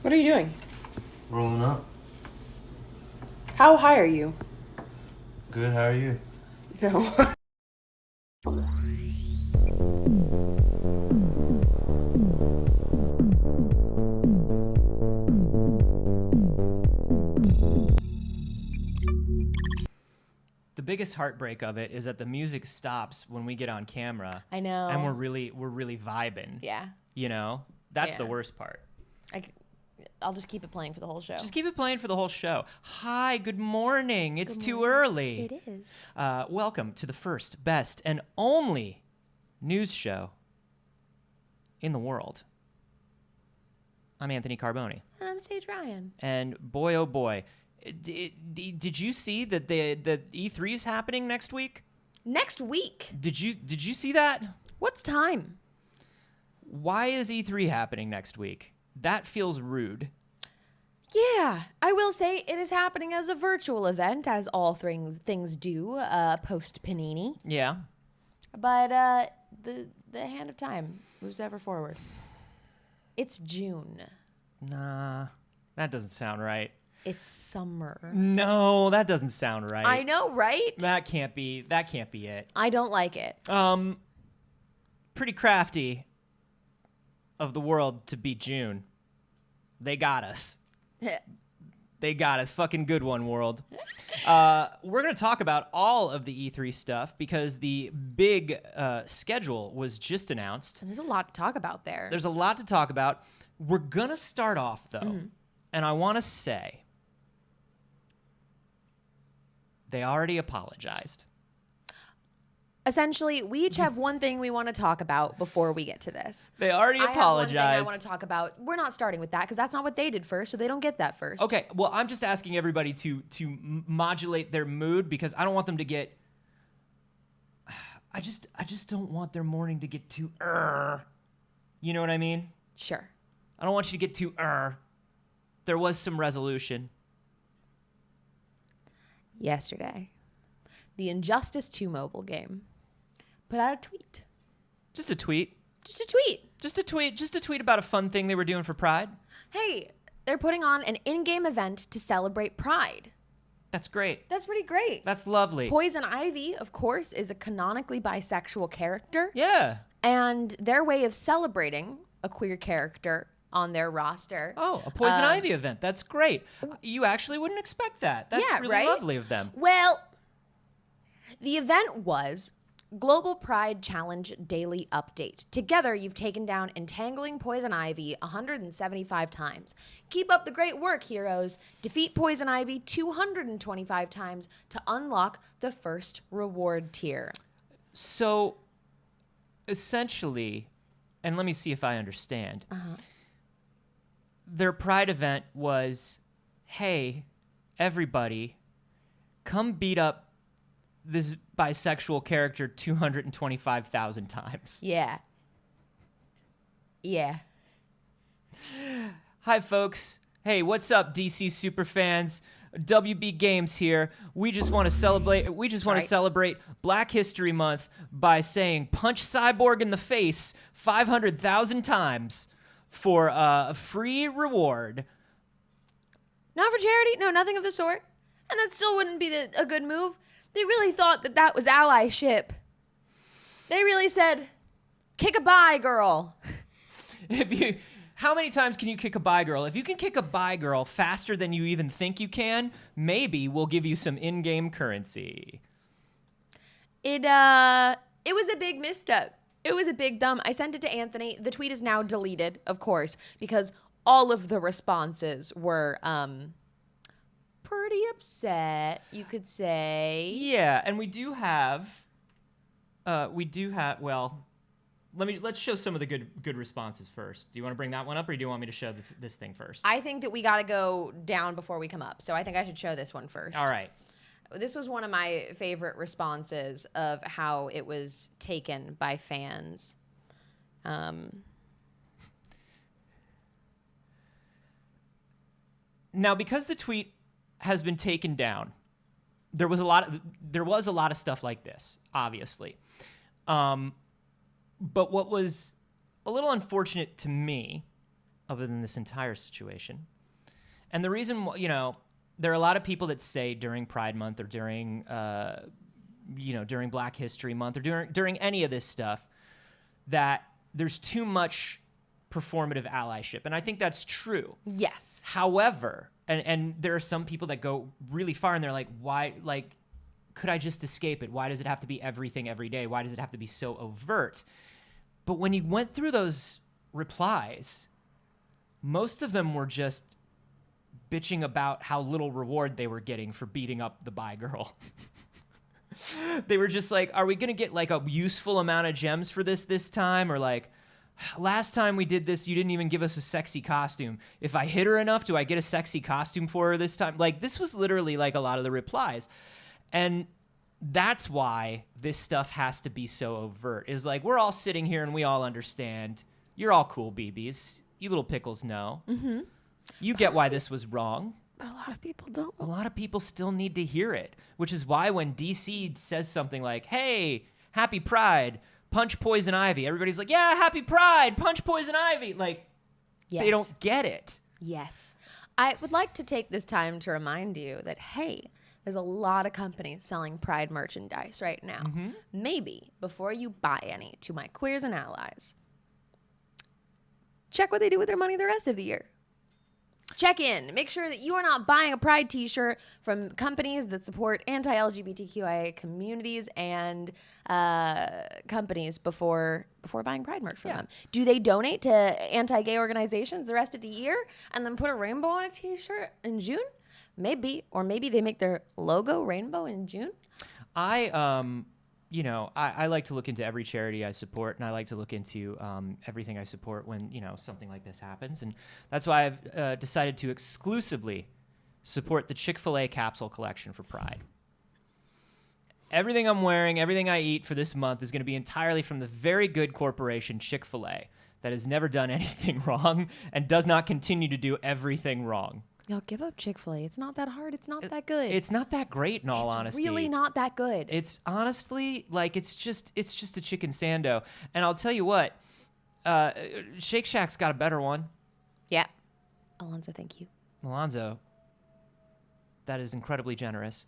What are you doing? Rolling up. How high are you? Good, how are you? No. The biggest heartbreak of it is that the music stops when we get on camera. I know. And we're really vibing. Yeah. You know? That's the Yeah. worst part. I'll just keep it playing for the whole show. Just keep it playing for the whole show. Hi, good morning. It's too early. It is. Welcome to the first, best, and only news show in the world. I'm Anthony Carboni. And I'm Saige Ryan. And boy, oh boy, did you see that the E3 is happening next week? Next week? Did you see that? What's time? Why is E3 happening next week? That feels rude. Yeah, I will say it is happening as a virtual event, as all things do post Panini. Yeah. But the hand of time moves ever forward. It's June. Nah, that doesn't sound right. It's summer. No, that doesn't sound right. I know, right? That can't be it. I don't like it. Pretty crafty of the world to beat June. They got us. They got us. Fucking good one, world. We're going to talk about all of the E3 stuff because the big schedule was just announced. And there's a lot to talk about there. There's a lot to talk about. We're going to start off, though, and I want to say they already apologized. Essentially, we each have one thing we want to talk about before we get to this. They already I have one thing I apologized. want to talk about. We're not starting with that because that's not what they did first, so they don't get that first. Okay, well, I'm just asking everybody to modulate their mood because I don't want them to get. I just don't want their morning to get too. You know what I mean? Sure. I don't want you to get too. There was some resolution. Yesterday, the Injustice 2 mobile game put out a tweet. Just a tweet. Just a tweet. Just a tweet. Just a tweet about a fun thing they were doing for Pride. Hey, they're putting on an in-game event to celebrate Pride. That's great. That's pretty great. That's lovely. Poison Ivy, of course, is a canonically bisexual character. Yeah. And their way of celebrating a queer character on their roster. Oh, a Poison Ivy event. That's great. You actually wouldn't expect that. That's Yeah, really right? lovely of them. Well, the event was Global Pride Challenge Daily Update. Together, you've taken down Entangling Poison Ivy 175 times. Keep up the great work, heroes. Defeat Poison Ivy 225 times to unlock the first reward tier. So, essentially, and let me see if I understand. Their Pride event was, hey, everybody, come beat up this bisexual character 225,000 times. Yeah. Yeah. Hi, folks. Hey, what's up, DC superfans? WB Games here. We just want to celebrate. Celebrate Black History Month by saying "Punch Cyborg in the face" 500,000 times for a free reward. Not for charity? No, nothing of the sort. And that still wouldn't be a good move. They really thought that was allyship. They really said, kick a bi girl. How many times can you kick a bi girl? If you can kick a bi girl faster than you even think you can, maybe we'll give you some in-game currency. It was a big misstep. It was a big dumb. I sent it to Anthony. The tweet is now deleted, of course, because all of the responses were pretty upset, you could say. Yeah, and we do have, well, let's show some of the good responses first. Do you want to bring that one up, or do you want me to show this thing first? I think that we got to go down before we come up, so I think I should show this one first. All right. This was one of my favorite responses of how it was taken by fans. Now, because the tweet has been taken down, there was a lot of stuff like this, obviously. But what was a little unfortunate to me other than this entire situation. And the reason, there are a lot of people that say during Pride Month or during, during Black History Month or during any of this stuff that there's too much performative allyship. And I think that's true. Yes. However, and there are some people that go really far and they're like, why, like, could I just escape it? Why does it have to be everything every day? Why does it have to be so overt? But when you went through those replies, most of them were just bitching about how little reward they were getting for beating up the bi girl. They were just like, are we going to get like a useful amount of gems for this time? Or like, last time we did this, you didn't even give us a sexy costume. If I hit her enough, do I get a sexy costume for her this time? Like, this was literally like a lot of the replies. And that's why this stuff has to be so overt. Is like, we're all sitting here and we all understand. You're all cool, BBs. You little pickles know. Mm-hmm. You get why this was wrong. But a lot of people don't. A lot of people still need to hear it, which is why when DC says something like, hey, happy Pride, punch Poison Ivy, everybody's like, yeah, happy Pride, punch Poison Ivy. Like, Yes. they don't get it. Yes. I would like to take this time to remind you that, hey, there's a lot of companies selling Pride merchandise right now. Mm-hmm. Maybe before you buy any, to my queers and allies, check what they do with their money the rest of the year. Check in. Make sure that you are not buying a Pride t-shirt from companies that support anti-LGBTQIA communities and companies before buying Pride merch from them. Do they donate to anti-gay organizations the rest of the year and then put a rainbow on a t-shirt in June? Maybe. Or maybe they make their logo rainbow in June. I like to look into every charity I support, and I like to look into everything I support when, something like this happens. And that's why I've decided to exclusively support the Chick-fil-A capsule collection for Pride. Everything I'm wearing, everything I eat for this month is going to be entirely from the very good corporation Chick-fil-A that has never done anything wrong and does not continue to do everything wrong. Y'all give up Chick-fil-A. It's not that hard. It's not that good. It's not that great, in all honesty. It's really not that good. It's honestly like it's just a chicken sando. And I'll tell you what, Shake Shack's got a better one. Yeah. Alonzo, thank you. Alonzo, that is incredibly generous.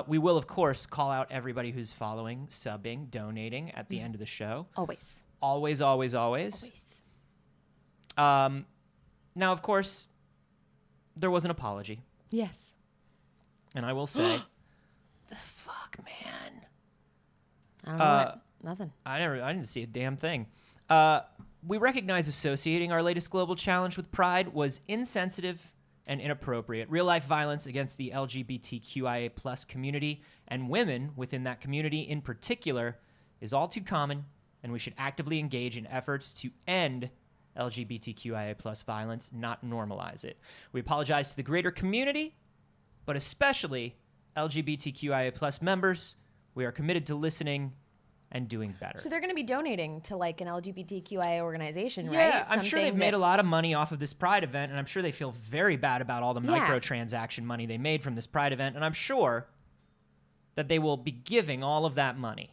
We will, of course, call out everybody who's following, subbing, donating at the end of the show. Always. Always, always, always. Now, of course, there was an apology. Yes. And I will say, the fuck, man. I don't know nothing. I didn't see a damn thing. We recognize associating our latest global challenge with Pride was insensitive and inappropriate. Real-life violence against the LGBTQIA plus community and women within that community in particular is all too common, and we should actively engage in efforts to end LGBTQIA plus violence, not normalize it. We apologize to the greater community, but especially LGBTQIA plus members. We are committed to listening and doing better. So they're going to be donating to like an LGBTQIA organization, right? Yeah, I'm sure they've made a lot of money off of this Pride event, and I'm sure they feel very bad about all the microtransaction money they made from this Pride event, and I'm sure that they will be giving all of that money.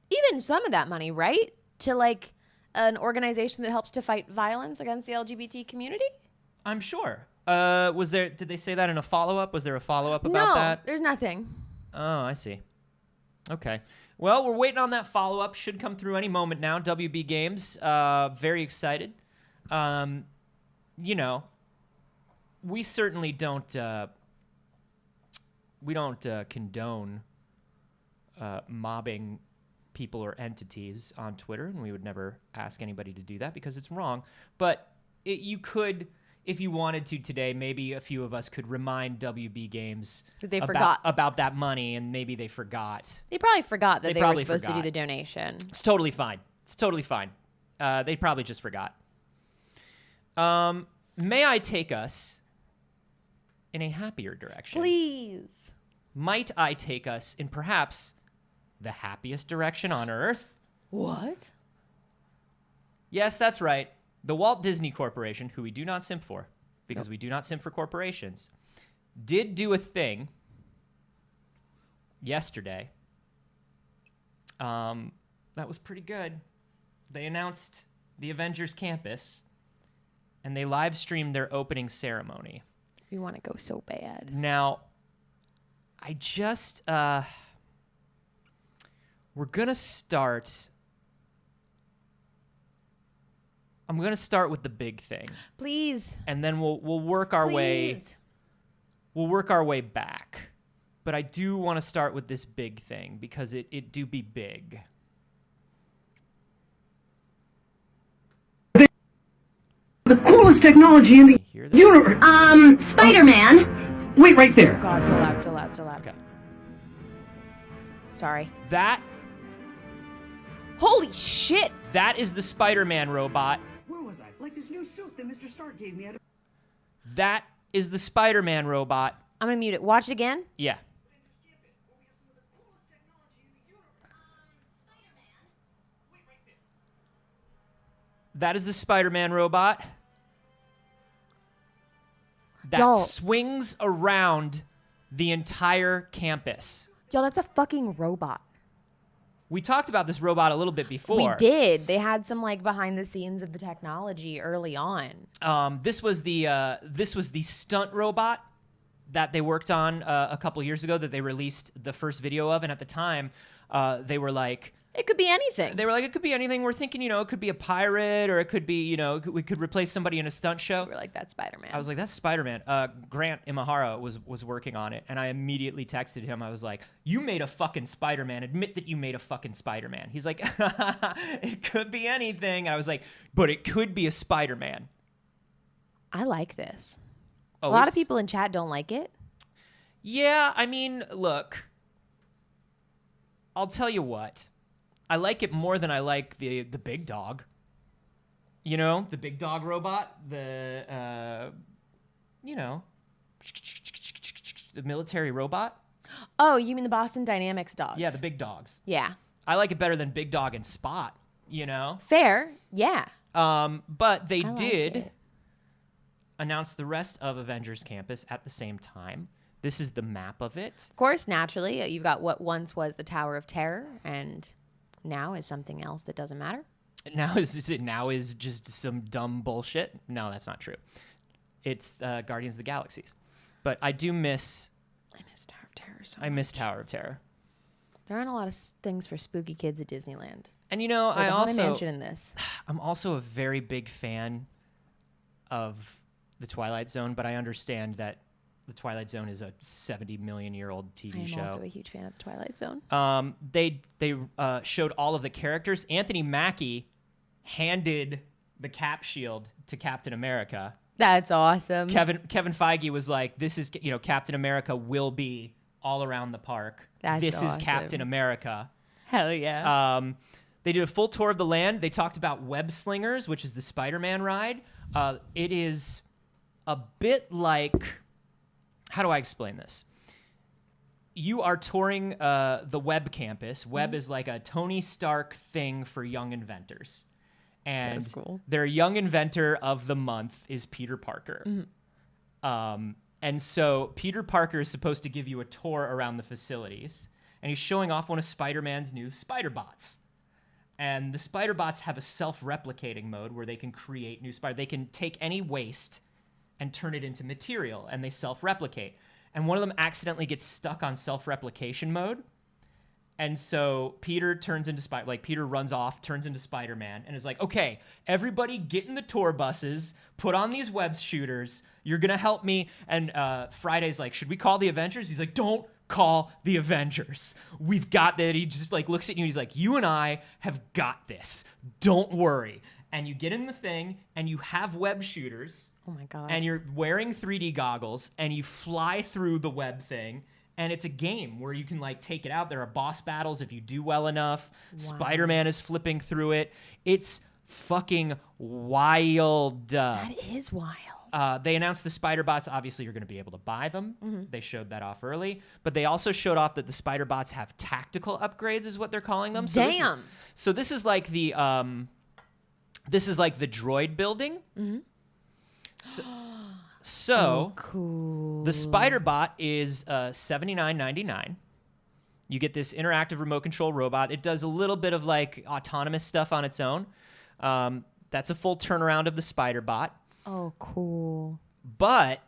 Even some of that money, right? To like an organization that helps to fight violence against the LGBT community? I'm sure. Did they say that in a follow-up? Was there a follow-up about that? No, there's nothing. Oh, I see. Okay. Well, we're waiting on that follow-up. Should come through any moment now. WB Games, very excited. We certainly don't condone mobbing people or entities on Twitter, and we would never ask anybody to do that because it's wrong. But you could, if you wanted to today, maybe a few of us could remind WB Games that they forgot about that money, and maybe they forgot. They probably forgot that they were supposed to do the donation. It's totally fine. They probably just forgot. May I take us in a happier direction? Please. Might I take us in perhaps the happiest direction on Earth? What? Yes, that's right. The Walt Disney Corporation, who we do not simp for, because we do not simp for corporations, did do a thing yesterday that was pretty good. They announced the Avengers campus and they live streamed their opening ceremony. We want to go so bad. Now, I just we're gonna start. I'm gonna start with the big thing, Please. and then we'll work our way. Please. We'll work our way back. But I do want to start with this big thing because it do be big. The coolest technology in the Hear this? universe. Spider-Man. Wait right there. God, so loud, so loud, so loud. Okay. Sorry. That Holy shit. is the Spider-Man robot. Where was I? Like this new suit that Mr. Stark gave me. That is the Spider-Man robot. I'm going to mute it. Watch it again. Yeah. That is the Spider-Man robot that Y'all. swings around the entire campus. Yo, that's a fucking robot. We talked about this robot a little bit before. We did. They had some like behind the scenes of the technology early on. This was the stunt robot that they worked on a couple years ago that they released the first video of, and at the time, they were like, It could be anything. it could be anything. We're thinking, it could be a pirate, or it could be, we could replace somebody in a stunt show. We're like, that's Spider-Man. I was like, that's Spider-Man. Grant Imahara was working on it, and I immediately texted him. I was like, you made a fucking Spider-Man. Admit that you made a fucking Spider-Man. He's like, it could be anything. And I was like, but it could be a Spider-Man. I like this. Oh, A lot of it's- people in chat don't like it. Yeah, I mean, look, I'll tell you what. I like it more than I like the big dog. The big dog robot, the military robot. Oh, you mean the Boston Dynamics dogs? Yeah, the big dogs. Yeah. I like it better than Big Dog and Spot, Fair. Yeah. But they I like did it. announce the rest of Avengers Campus at the same time. This is the map of it. Of course, naturally, you've got what once was the Tower of Terror and now is something else that doesn't matter. Now is just some dumb bullshit? No, that's not true. It's Guardians of the Galaxies. But I do miss I miss Tower of Terror so I miss Tower of Terror. There aren't a lot of things for spooky kids at Disneyland. And Like the Haunted also Mansion in this. I'm also a very big fan of the Twilight Zone, but I understand that the Twilight Zone is a 70 million year old TV I am show. also a huge fan of the Twilight Zone. They showed all of the characters. Anthony Mackie handed the Cap shield to Captain America. That's awesome. Kevin Feige was like, "This is Captain America will be all around the park. That's this is awesome. Captain America." Hell yeah. They did a full tour of the land. They talked about Web Slingers, which is the Spider-Man ride. It is a bit like, how do I explain this? You are touring the Web campus. Web is like a Tony Stark thing for young inventors. And That's cool. their young inventor of the month is Peter Parker. And so Peter Parker is supposed to give you a tour around the facilities. And he's showing off one of Spider-Man's new spider bots. And the spider bots have a self-replicating mode where they can create new spider. They can take any waste and turn it into material, and they self-replicate. And one of them accidentally gets stuck on self-replication mode. And so Peter turns into Peter runs off, turns into Spider-Man, and is like, okay, everybody get in the tour buses, put on these web shooters, you're gonna help me. And Friday's like, should we call the Avengers? He's like, don't call the Avengers. We've got that. He just looks at you and he's like, you and I have got this. Don't worry. And you get in the thing and you have web shooters. Oh my God. And you're wearing 3D goggles and you fly through the web thing. And it's a game where you can take it out. There are boss battles if you do well enough. Wow. Spider-Man is flipping through it. It's fucking wild. That is wild. They announced the spider bots. Obviously, you're going to be able to buy them. They showed that off early. But they also showed off that the spider bots have tactical upgrades, is what they're calling them. Damn. This is like the droid building. So Cool. the spider bot is $79.99. You get this interactive remote control robot. It does a little bit of autonomous stuff on its own. That's a full turnaround of the spider bot. Oh, cool. But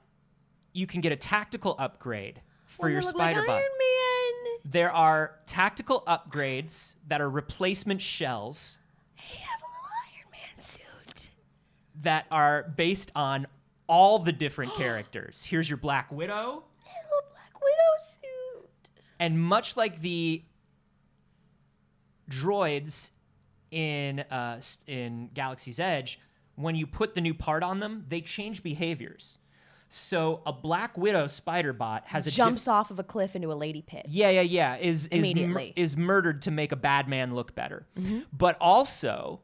you can get a tactical upgrade for your spider bot. Iron Man. There are tactical upgrades that are replacement shells Hey, have a little Iron Man suit. that are based on all the different characters. Here's your Black Widow. Little Black Widow suit. And much like the droids in Galaxy's Edge, when you put the new part on them, they change behaviors. So a Black Widow spider bot has a Jumps off of a cliff into a lady pit. Yeah. Immediately. Is murdered to make a bad man look better, but also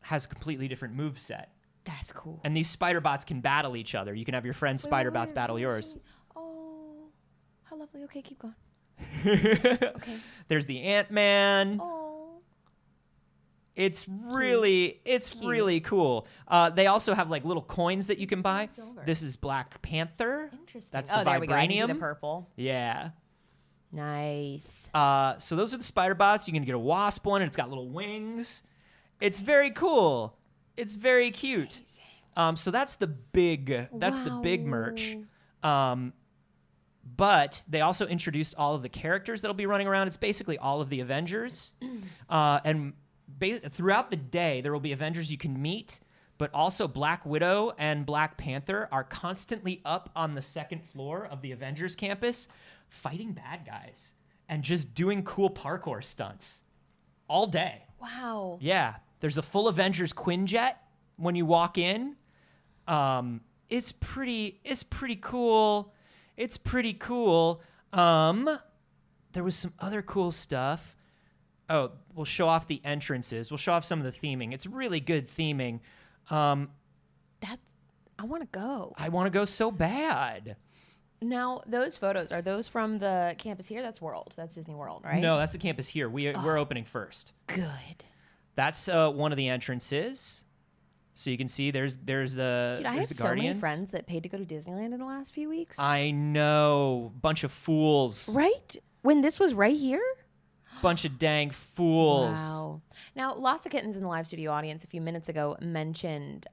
has a completely different move set. That's cool. And these spider bots can battle each other. You can have your friend's spider bots battle yours. Oh, how lovely. Okay, keep going. There's the Ant-Man. Oh. It's really cool. They also have like little coins that you can buy. Silver. This is Black Panther. Interesting. That's the there we go. I can see vibranium. the purple. Yeah. Nice. So those are the spider bots. You can get a wasp one, and it's got little wings. It's very cool. It's very cute. So that's the big merch. But they also introduced all of the characters that'll be running around. It's basically all of the Avengers. And throughout the day, there will be Avengers you can meet, but also Black Widow and Black Panther are constantly up on the second floor of the Avengers campus fighting bad guys and just doing cool parkour stunts all day. Wow. Yeah. There's a full Avengers Quinjet when you walk in. It's pretty cool. It's pretty cool. There was some other cool stuff. Oh, we'll show off the entrances. We'll show off some of the theming. It's really good theming. I want to go. I want to go so bad. Now, those photos, are those from the campus here? That's World. That's Disney World, right? No, that's the campus here. We're opening first. Good. That's one of the entrances. So you can see there's Dude, I the have so many Guardians. friends that paid to go to Disneyland in the last few weeks. I know. Bunch of fools. Right? When this was right here? Bunch of dang fools. Wow. Now, Lots of Kittens in the live studio audience a few minutes ago mentioned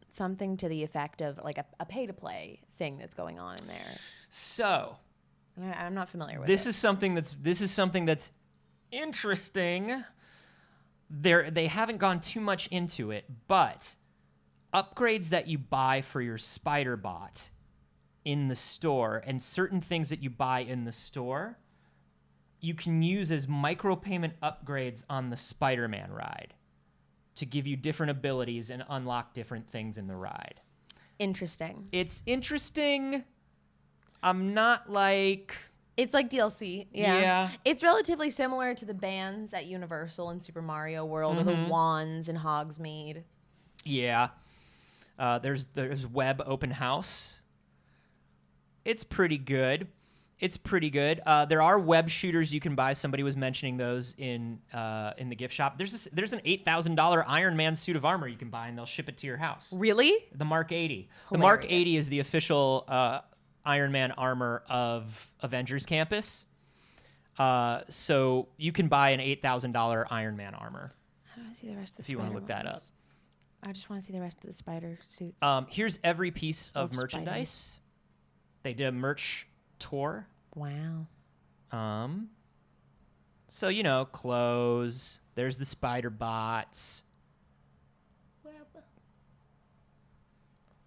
something to the effect of like a pay-to-play thing that's going on in there. So I'm not familiar with this it. is something that's interesting. They haven't gone too much into it, but upgrades that you buy for your spider bot in the store and certain things that you buy in the store, you can use as micropayment upgrades on the Spider-Man ride to give you different abilities and unlock different things in the ride. Interesting. It's interesting. I'm not like... It's like DLC. Yeah. Yeah. It's relatively similar to the bands at Universal and Super Mario World with the wands and Hogsmeade. Yeah. There's Web Open House. It's pretty good. There are web shooters you can buy. Somebody was mentioning those in the gift shop. There's an $8,000 Iron Man suit of armor you can buy, and they'll ship it to your house. Really? The Mark 80. The Hilarious. Mark 80 is the official Iron Man armor of Avengers Campus. So you can buy an $8,000 Iron Man armor. How do I see the rest of the If you want to look that up. I just want to see the rest of the spider suits. Here's every piece of Love merchandise. They did a merch tour. Wow. So, clothes. There's the spider bots.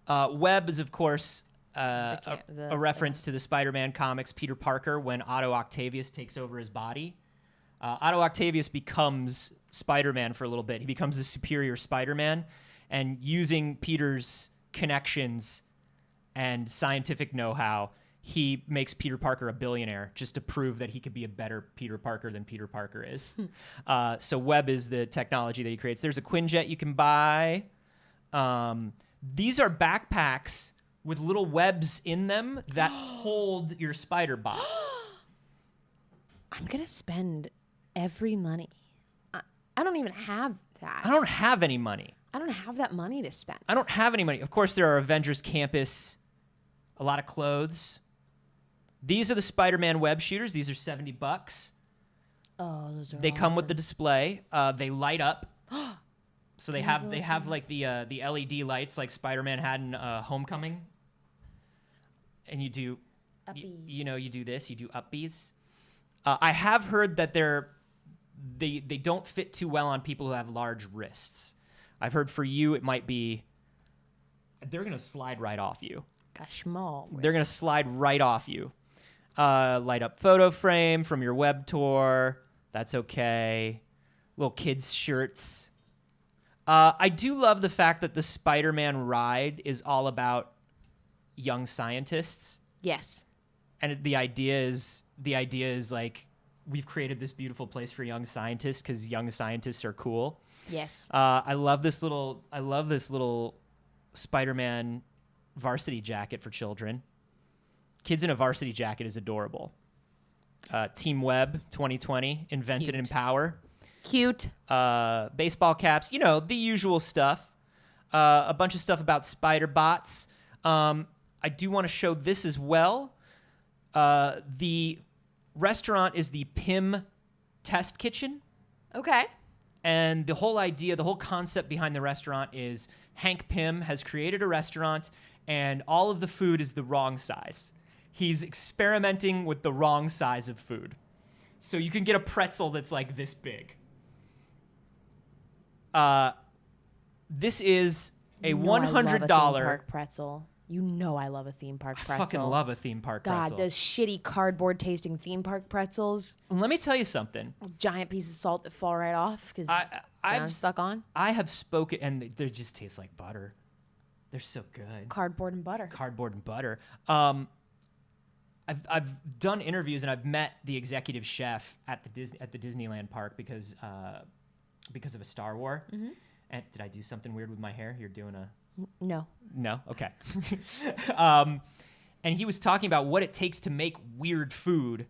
Web is, of course, a reference to the Spider-Man comics, Peter Parker, when Otto Octavius takes over his body. Otto Octavius becomes Spider-Man for a little bit. He becomes the superior Spider-Man, and using Peter's connections and scientific know-how, he makes Peter Parker a billionaire just to prove that he could be a better Peter Parker than Peter Parker is. So Web is the technology that he creates. There's a Quinjet you can buy. These are backpacks with little webs in them that hold your spider bot. I'm going to spend every money. I don't even have that. I don't have any money. I don't have that money to spend. I don't have any money. Of course, there are Avengers Campus, a lot of clothes. These are the Spider-Man web shooters. These are $70. Oh, those are They come with the awesome. display. They light up. So they have like the LED lights like Spider-Man had in Homecoming. And you do, you do this. You do upbees. I have heard that they don't fit too well on people who have large wrists. I've heard for you it might be. They're gonna slide right off you. Gosh, small. They're gonna slide right off you. Light up photo frame from your web tour. That's okay. Little kids shirts. I do love the fact that the Spider-Man ride is all about young scientists. Yes. And the idea is like we've created this beautiful place for young scientists because young scientists are cool. Yes. I love this little Spider-Man varsity jacket for children. Kids in a varsity jacket is adorable. Team Web 2020 invented Cute. in power. Cute. Baseball caps, the usual stuff. A bunch of stuff about spider bots. I do want to show this as well. The restaurant is the Pym Test Kitchen. Okay. And the whole concept behind the restaurant is Hank Pym has created a restaurant and all of the food is the wrong size. He's experimenting with the wrong size of food. So you can get a pretzel that's like this big. This is a $100 I love a theme park pretzel. You know I love a theme park pretzel. I fucking love a theme park God, pretzel. those shitty cardboard tasting theme park pretzels. Let me tell you something. Giant pieces of salt that fall right off because I'm stuck on. I have spoken, and they just taste like butter. They're so good. Cardboard and butter. Cardboard and butter. I've done interviews and I've met the executive chef at the Disneyland park because of a Star War. Mm-hmm. And did I do something weird with my hair? You're doing a no. Okay. And he was talking about what it takes to make weird food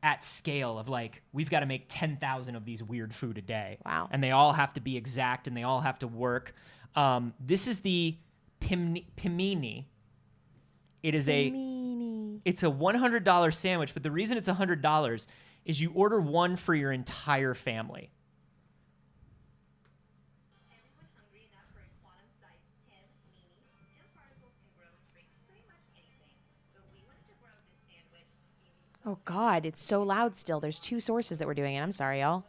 at scale of like, we've got to make 10,000 of these weird food a day. Wow. And they all have to be exact and they all have to work. This is the Pimini. It's a $100 sandwich, but the reason it's $100 is you order one for your entire family. Everyone hungry enough for a quantum-sized Pym Mini? Pym particles can grow and shrink pretty much anything, but we wanted to grow this sandwich to be the Oh, God, it's so loud still. There's two sources that were doing it. I'm sorry, y'all.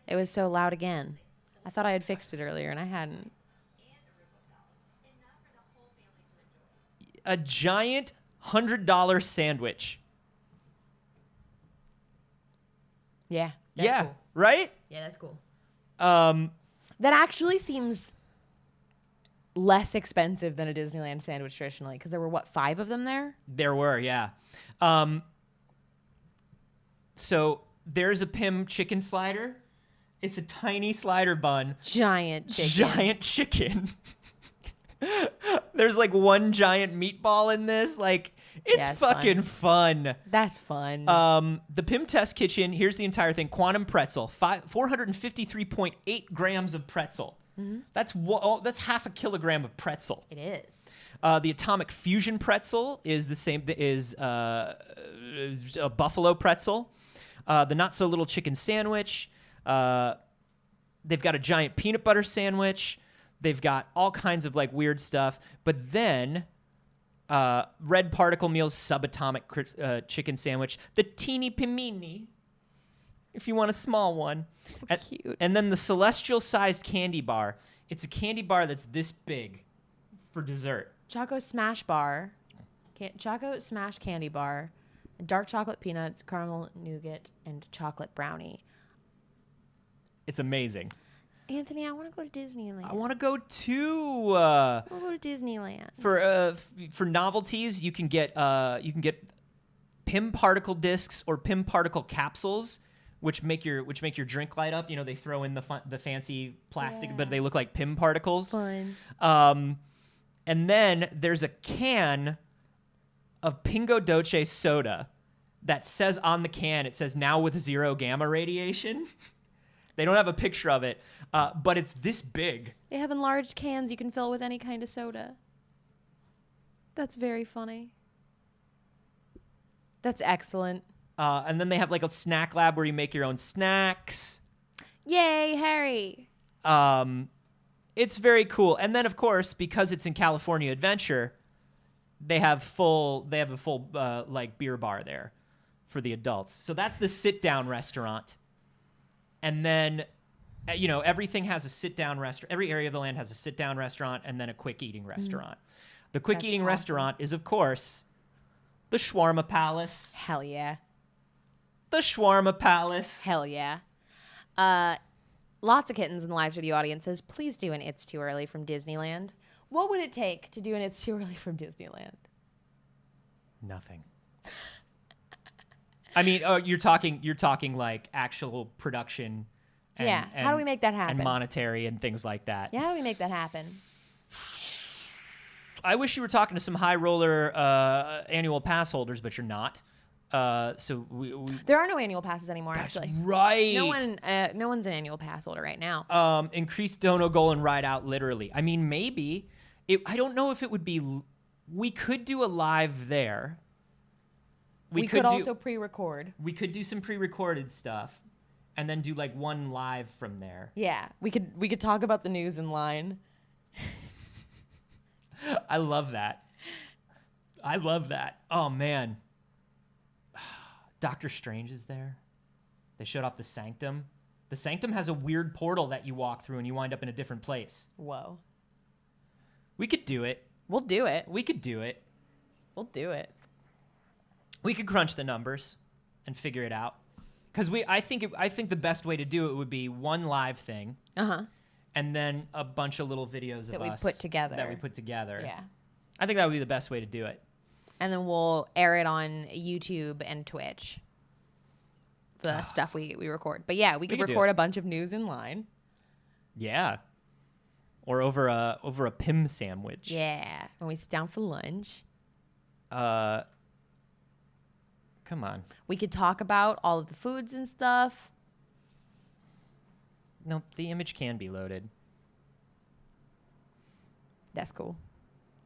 It was so loud again. I thought I had fixed it earlier, and I hadn't. enough for the whole family to enjoy. A giant $100 sandwich. Yeah. Yeah, Cool. right? Yeah, that's cool. Um, That actually seems less expensive than a Disneyland sandwich traditionally, because there were, 5 of them there? There were, yeah. So there's a Pym chicken slider. It's a tiny slider bun. Giant chicken. Giant chicken. There's like one giant meatball in this. Like, it's it's fucking fun. That's fun. The Pym Test Kitchen, here's the entire thing. Quantum pretzel, 453.8 grams of pretzel. Mm-hmm. That's half a kilogram of pretzel. It is. The Atomic Fusion pretzel is the same, is a buffalo pretzel. The Not So Little Chicken sandwich. They've got a giant peanut butter sandwich. They've got all kinds of like weird stuff. But then Red Particle Meals subatomic chicken sandwich. The Teeny Pimini, if you want a small one. Cute. And then the celestial sized candy bar. It's a candy bar that's this big for dessert. Choco Smash Bar. Choco Smash Candy Bar. Dark chocolate peanuts, caramel nougat, and chocolate brownie. It's amazing. Anthony, I want to go to Disneyland. I want to go too. I want to go to Disneyland. For novelties, you can get Pym particle discs or Pym particle capsules, which make your drink light up. You know, they throw in the fancy plastic, but they look like Pym particles. Fun. And then there's a can of Pingo Doce soda that says on the can, it says now with 0 gamma radiation. They don't have a picture of it, but it's this big. They have enlarged cans you can fill with any kind of soda. That's very funny. That's excellent. And then they have like a snack lab where you make your own snacks. Yay, Harry. It's very cool. And then, of course, because it's in California Adventure, they have a full like beer bar there for the adults. So that's the sit-down restaurant. And then, everything has a sit-down restaurant. Every area of the land has a sit-down restaurant and then a quick eating restaurant. The quick eating restaurant is, of course, the Shawarma Palace. Hell yeah. The Shawarma Palace. Hell yeah. Lots of kittens in the live video audiences. Please do an It's Too Early from Disneyland. What would it take to do an It's Too Early from Disneyland? Nothing. I mean, you're talking like actual production. And, Yeah. How do we make that happen? And monetary and things like that. Yeah, how do we make that happen? I wish you were talking to some high roller annual pass holders, but you're not. So we There are no annual passes anymore, that's actually. right. No one's an annual pass holder right now. Increase dono goal and ride out literally. I mean, maybe. I don't know if it would be. We could do a live there. We could also pre-record. We could do some pre-recorded stuff, and then do like one live from there. Yeah, we could talk about the news in line. I love that. Oh man. Doctor Strange is there. They showed off the Sanctum. The Sanctum has a weird portal that you walk through and you wind up in a different place. Whoa. We could do it. We'll do it. We could do it. We'll do it. We could crunch the numbers and figure it out. Because I think the best way to do it would be one live thing. Uh-huh. And then a bunch of little videos That of we us put together. That we put together. Yeah. I think that would be the best way to do it. And then we'll air it on YouTube and Twitch. The stuff we record. But yeah, we could could do record it. a bunch of news in line. Yeah. Or over a Pim sandwich. Yeah. When we sit down for lunch. Come on. We could talk about all of the foods and stuff. No, the image can be loaded. That's cool.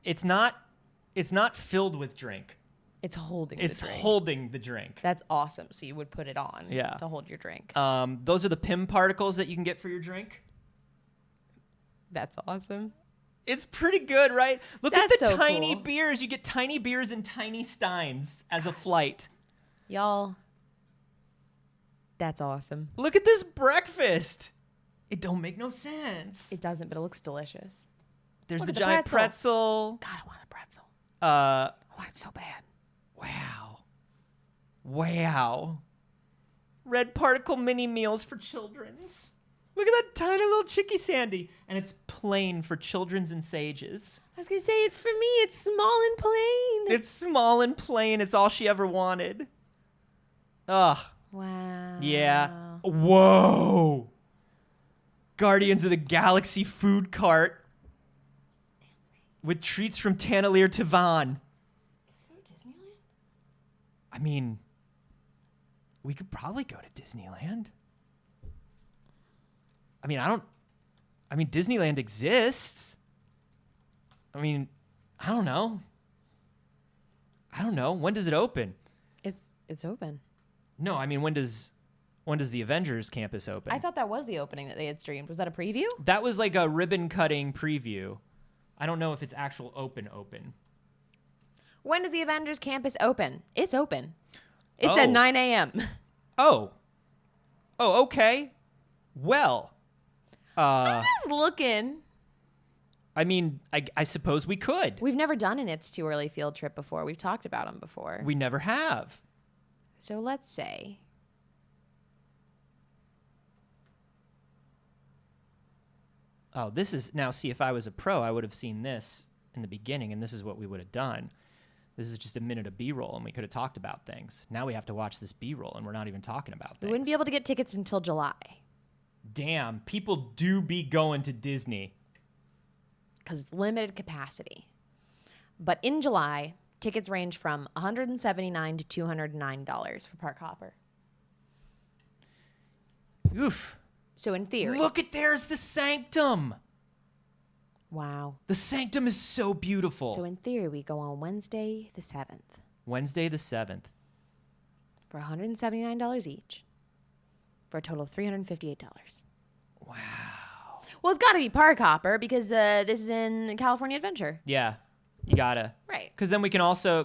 It's not filled with drink. It's holding It's the drink. holding the drink. That's awesome. So you would put it on Yeah. to hold your drink. Those are the Pim particles that you can get for your drink. That's awesome. It's pretty good, right? Look at That's the so tiny cool. beers. You get tiny beers and tiny steins as a flight. Y'all, that's awesome. Look at this breakfast. It don't make no sense. It doesn't, but it looks delicious. There's Look the at the giant pretzel. God, I want a pretzel. Uh, I want it so bad. Wow. Red particle mini meals for children's. Look at that tiny little chicky sandy. And it's plain for children's and Saiges. I was going to say, it's for me. It's small and plain. It's small and plain. It's all she ever wanted. Ugh. Wow. Yeah. Whoa. Guardians of the Galaxy food cart. With treats from Tanalier Tavan. Disneyland? I mean, we could probably go to Disneyland. I mean, Disneyland exists. I mean, I don't know. When does it open? It's open. No, I mean, when does the Avengers campus open? I thought that was the opening that they had streamed. Was that a preview? That was like a ribbon cutting preview. I don't know if it's actual open. When does the Avengers campus open? It's open. It's Oh. at 9 a.m. Oh, okay. Well, I'm just looking. I mean, I suppose we could. We've never done an It's Too Early field trip before. We've talked about them before. We never have. So let's say. Oh, this is now. See, if I was a pro, I would have seen this in the beginning, and this is what we would have done. This is just a minute of B-roll, and we could have talked about things. Now we have to watch this B-roll, and we're not even talking about We things. wouldn't be able to get tickets until July Damn, people do be going to Disney. because it's limited capacity. But in July, tickets range from $179 to $209 for Park Hopper. Oof. So in theory. Look at there's the Sanctum. Wow. The Sanctum is so beautiful. So in theory, we go on Wednesday the 7th Wednesday the 7th. for $179 each for a total of $358. Wow. Well, it's got to be Park Hopper because this is in California Adventure. Yeah, you gotta. Right. Because then we can also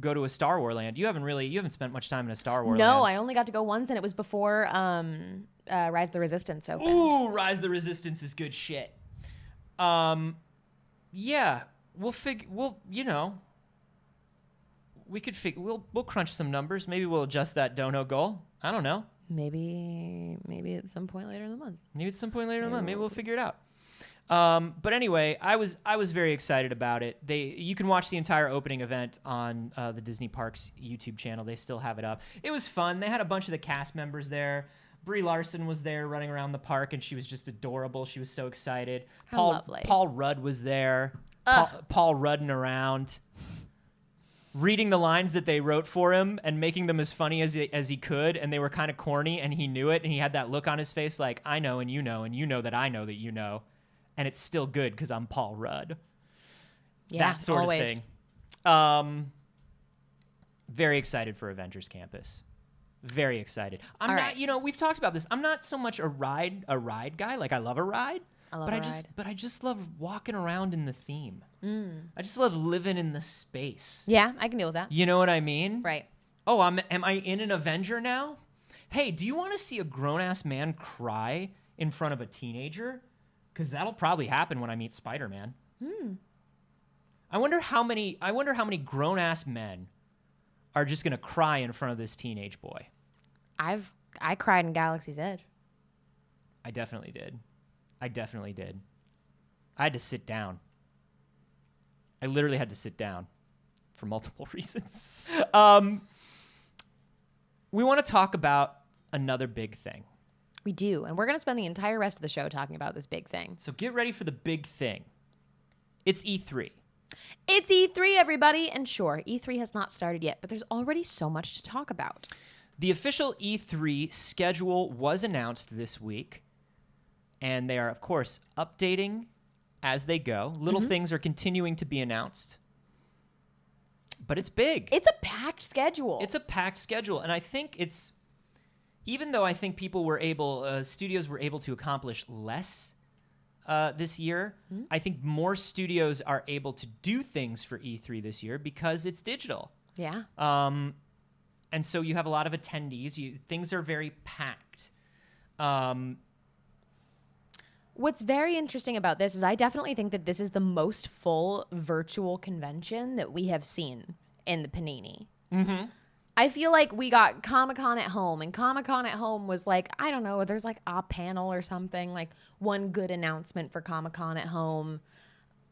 go to a Star Wars land. You haven't spent much time in a Star Wars land. No, I only got to go once, and it was before Rise of the Resistance opened. Ooh, Rise of the Resistance is good shit. Yeah, we'll crunch some numbers. Maybe we'll adjust that dono goal. I don't know. Maybe at some point later in the month. Maybe we'll figure it out. But anyway, I was very excited about it. You can watch the entire opening event on the Disney Parks YouTube channel. They still have it up. It was fun. They had a bunch of the cast members there. Brie Larson was there running around the park, and she was just adorable. She was so excited. How lovely. Paul Rudd was there. Paul Rudding around, reading the lines that they wrote for him and making them as funny as he could, and they were kind of corny, and he knew it, and he had that look on his face like, I know and you know that I know that you know. And it's still good because I'm Paul Rudd. Yeah, that sort always. of thing. Very excited for Avengers Campus. Very excited. I'm All not, right. we've talked about this. I'm not so much a ride guy. Like I love a ride. But I just love walking around in the theme. I just love living in the space. Yeah, I can deal with that. You know what I mean? Right. Oh, am I in an Avenger now? Hey, do you want to see a grown-ass man cry in front of a teenager? Because that'll probably happen when I meet Spider-Man. I wonder how many grown-ass men are just gonna cry in front of this teenage boy. I cried in Galaxy's Edge. I definitely did. I had to sit down. I literally had to sit down for multiple reasons. We want to talk about another big thing. We do, and we're going to spend the entire rest of the show talking about this big thing. So get ready for the big thing. It's E3. It's E3, everybody, and sure, E3 has not started yet, but there's already so much to talk about. The official E3 schedule was announced this week, and they are, of course, updating as they go. Little things are continuing to be announced, but it's big. It's a packed schedule. And I think it's, even though I think studios were able to accomplish less this year, I think more studios are able to do things for E3 this year because it's digital. Yeah. And so you have a lot of attendees. Things are very packed. What's very interesting about this is I definitely think that this is the most full virtual convention that we have seen in the Panini. Mm-hmm. I feel like we got Comic-Con at home, and Comic-Con at home was like, I don't know, there's like a panel or something, like one good announcement for Comic-Con at home.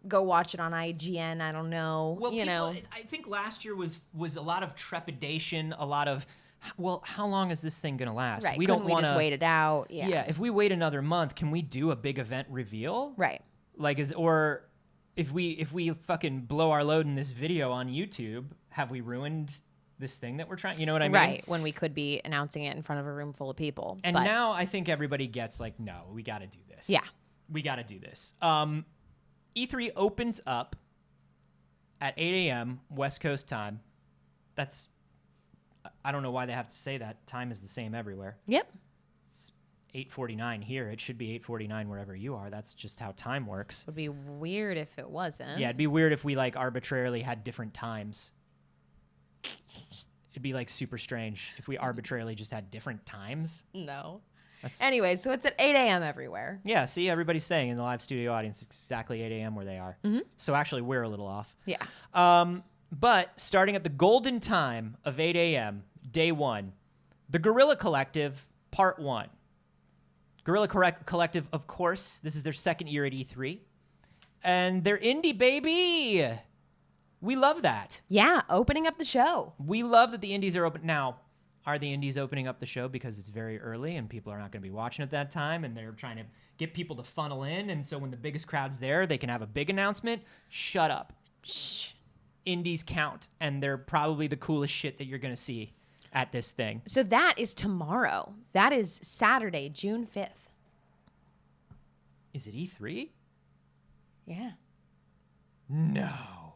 Go watch it on IGN, I don't know. Well, I think last year was a lot of trepidation, a lot of, well, how long is this thing going to last? Right, We couldn't don't we want just wait it out? Yeah. Yeah, if we wait another month, can we do a big event reveal? Right. Or if we fucking blow our load in this video on YouTube, have we ruined this thing that we're trying, you know what I mean? Right, when we could be announcing it in front of a room full of people. And now I think everybody gets like, no, we got to do this. Yeah. We got to do this. E3 opens up at 8 a.m. West Coast time. I don't know why they have to say that. Time is the same everywhere. Yep. It's 8:49 here. It should be 8:49 wherever you are. That's just how time works. Would be weird if it wasn't. Yeah, it'd be weird if we like arbitrarily had different times. It'd be like super strange if we arbitrarily just had different times. No. Anyway, so it's at 8 a.m. everywhere. Yeah, see, everybody's saying in the live studio audience it's exactly 8 a.m. where they are. Mm-hmm. So actually, we're a little off. Yeah. But starting at the golden time of 8 a.m., day one, the Guerrilla Collective, part one. Guerrilla Collective, of course, this is their second year at E3. And they're indie, baby! We love that. Yeah, opening up the show. We love that the indies are open. Now, are the indies opening up the show because it's very early and people are not going to be watching at that time and they're trying to get people to funnel in, and so when the biggest crowd's there, they can have a big announcement? Shut up. Shh. Indies count, and they're probably the coolest shit that you're going to see at this thing. So that is tomorrow. That is Saturday, June 5th. Is it E3? Yeah. No.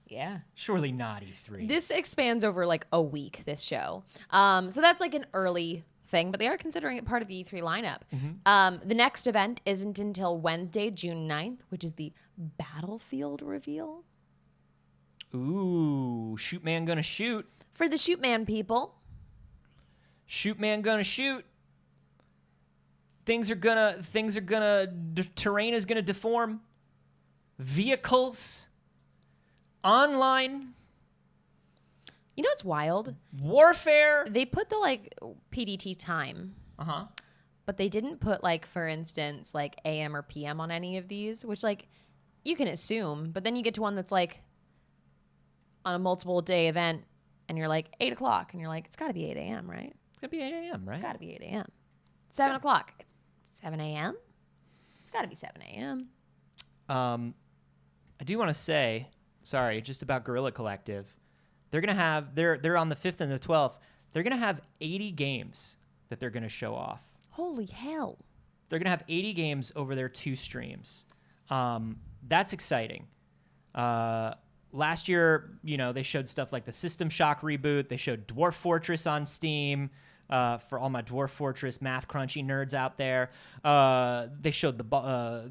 Yeah. Surely not E3. This expands over like a week, this show. So that's like an early thing, but they are considering it part of the E3 lineup. The next event isn't until Wednesday, June 9th, which is the Battlefield reveal. Ooh, shoot man gonna shoot. For the Shoot Man people, Shoot man gonna shoot. Terrain is gonna deform. Vehicles. Online. you know what's wild? Warfare. They put the like PDT time, Uh-huh. but they didn't put like, for instance, like AM or PM on any of these, which like you can assume, but then you get to one that's like on a multiple day event and you're like 8 o'clock and you're like, it's gotta be 8 a.m., right? It's gonna be 8 a.m., right? It's gotta be 8 a.m. 7 o'clock. It's 7 a.m. It's gotta be 7 a.m. I do want to say, sorry, just about Guerrilla Collective. They're gonna have they're on the 5th and the 12th. They're gonna have 80 games that they're gonna show off. Holy hell. They're gonna have 80 games over their 2 streams. That's exciting. Last year, they showed stuff like the System Shock reboot. They showed Dwarf Fortress on Steam. For all my Dwarf Fortress math crunchy nerds out there, they showed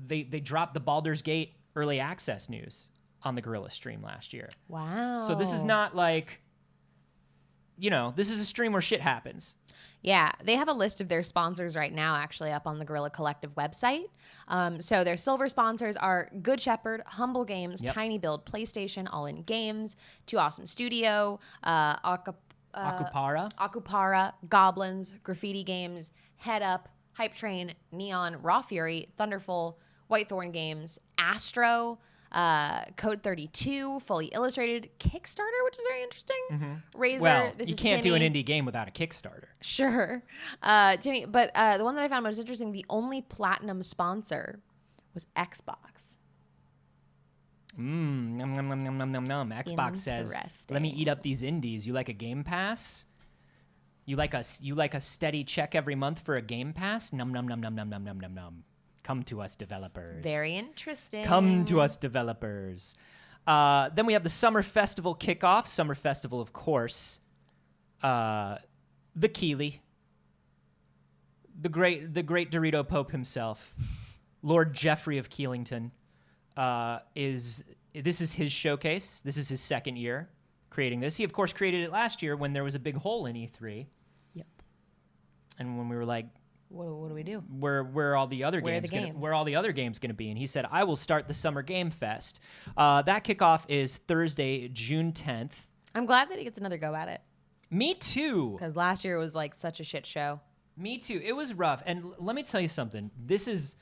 they dropped the Baldur's Gate early access news on the Guerrilla stream last year. Wow. So this is not like, this is a stream where shit happens. Yeah, they have a list of their sponsors right now actually up on the Guerrilla Collective website. So their silver sponsors are Good Shepherd, Humble Games, Yep. Tiny Build, PlayStation, All In Games, Too Awesome Studio, Akupara, Goblins, Graffiti Games, Head Up, Hype Train, Neon, Raw Fury, Thunderful, Whitethorn Games, Astro, Code 32, Fully Illustrated, Kickstarter, which is very interesting. Razor, Well, this you is can't do an Timmy. indie game without a Kickstarter. Sure. Timmy, but the one that I found most interesting, the only platinum sponsor was Xbox. Nom, nom, nom, nom, nom, nom, nom. Xbox says, "Let me eat up these indies. You like a Game Pass? You like a steady check every month for a Game Pass? Num num num num num num num num num. Come to us, developers. Very interesting. Come to us, developers." Then we have the Summer Festival kickoff. Summer Festival, of course. The Keeley, the great Dorito Pope himself, Lord Jeffrey of Keelington. This is his showcase. This is his second year creating this. He of course created it last year when there was a big hole in E3. Yep. And when we were like, What do we do? where are all the other Where are games? the games? Where are all the other games going to be? And he said, I will start the Summer Game Fest. That kickoff is Thursday, June 10th. I'm glad that he gets another go at it Me too. because last year was like such a shit show. Me too. It was rough. And let me tell you something. This is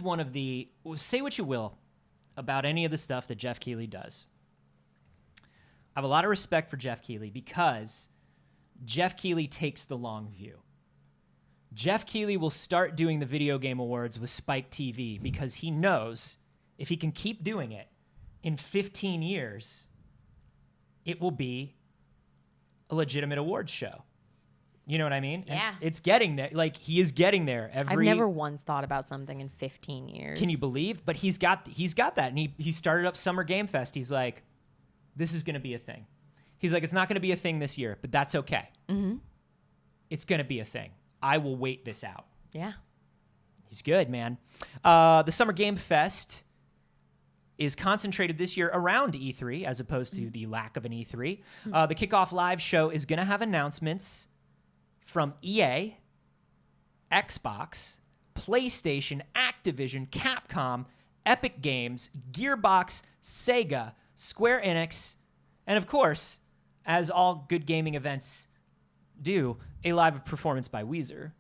one of the, say what you will about any of the stuff that Jeff Keighley does. I have a lot of respect for Jeff Keighley because Jeff Keighley takes the long view. Jeff Keighley will start doing the video game awards with Spike TV because he knows if he can keep doing it in 15 years, it will be a legitimate awards show. You know what I mean? Yeah. And it's getting there. Like, he is getting there I've never once thought about something in 15 years. Can you believe? But he's got that. And he started up Summer Game Fest. He's like, this is going to be a thing. He's like, it's not going to be a thing this year, but that's okay. Mm-hmm. It's going to be a thing. I will wait this out. Yeah. He's good, man. The Summer Game Fest is concentrated this year around E3 as opposed to the lack of an E3. The kickoff live show is going to have announcements from EA, Xbox, PlayStation, Activision, Capcom, Epic Games, Gearbox, Sega, Square Enix, and of course, as all good gaming events do, a live performance by Weezer.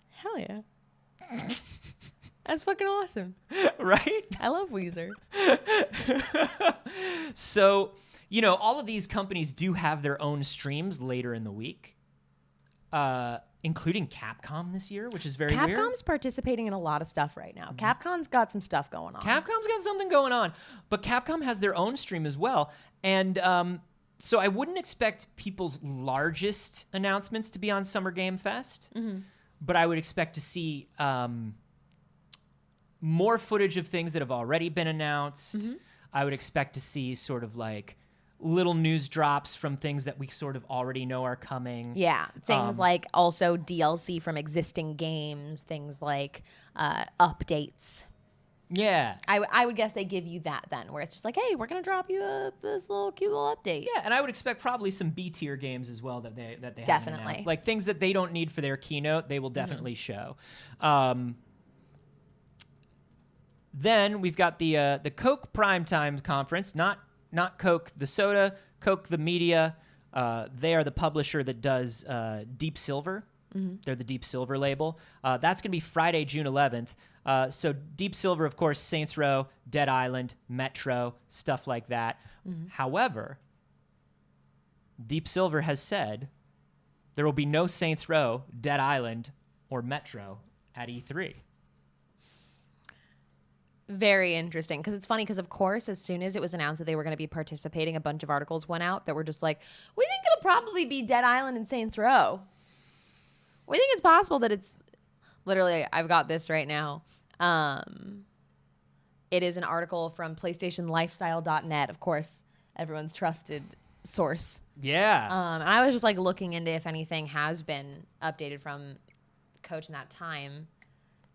Hell yeah. That's fucking awesome. Right? I love Weezer. So, all of these companies do have their own streams later in the week, including Capcom this year, which is very weird. Capcom's participating in a lot of stuff right now. Capcom's got some stuff going on. Capcom's got something going on, but Capcom has their own stream as well. And so I wouldn't expect people's largest announcements to be on Summer Game Fest, but I would expect to see more footage of things that have already been announced. I would expect to see sort of like little news drops from things that we sort of already know are coming. Yeah, things like also DLC from existing games, things like updates. Yeah. I would guess they give you that then, where it's just like, hey, we're gonna drop you this little cute little update. Yeah, and I would expect probably some B tier games as well that they haven't Definitely. announced. Like things that they don't need for their keynote, they will definitely show. Then we've got the Coke Primetime Conference, not Coke the soda, Coke the media. They are the publisher that does Deep Silver. They're the Deep Silver label. That's going to be Friday, June 11th. So Deep Silver, of course, Saints Row, Dead Island, Metro, stuff like that. However, Deep Silver has said there will be no Saints Row, Dead Island, or Metro at E3. Very interesting, because it's funny, because of course, as soon as it was announced that they were going to be participating, a bunch of articles went out that were just like, we think it'll probably be Dead Island and Saints Row. We think it's possible that it's literally, I've got this right now. It is an article from PlayStationLifestyle.net, of course, everyone's trusted source. Yeah. And I was just like looking into if anything has been updated from Coach in that time.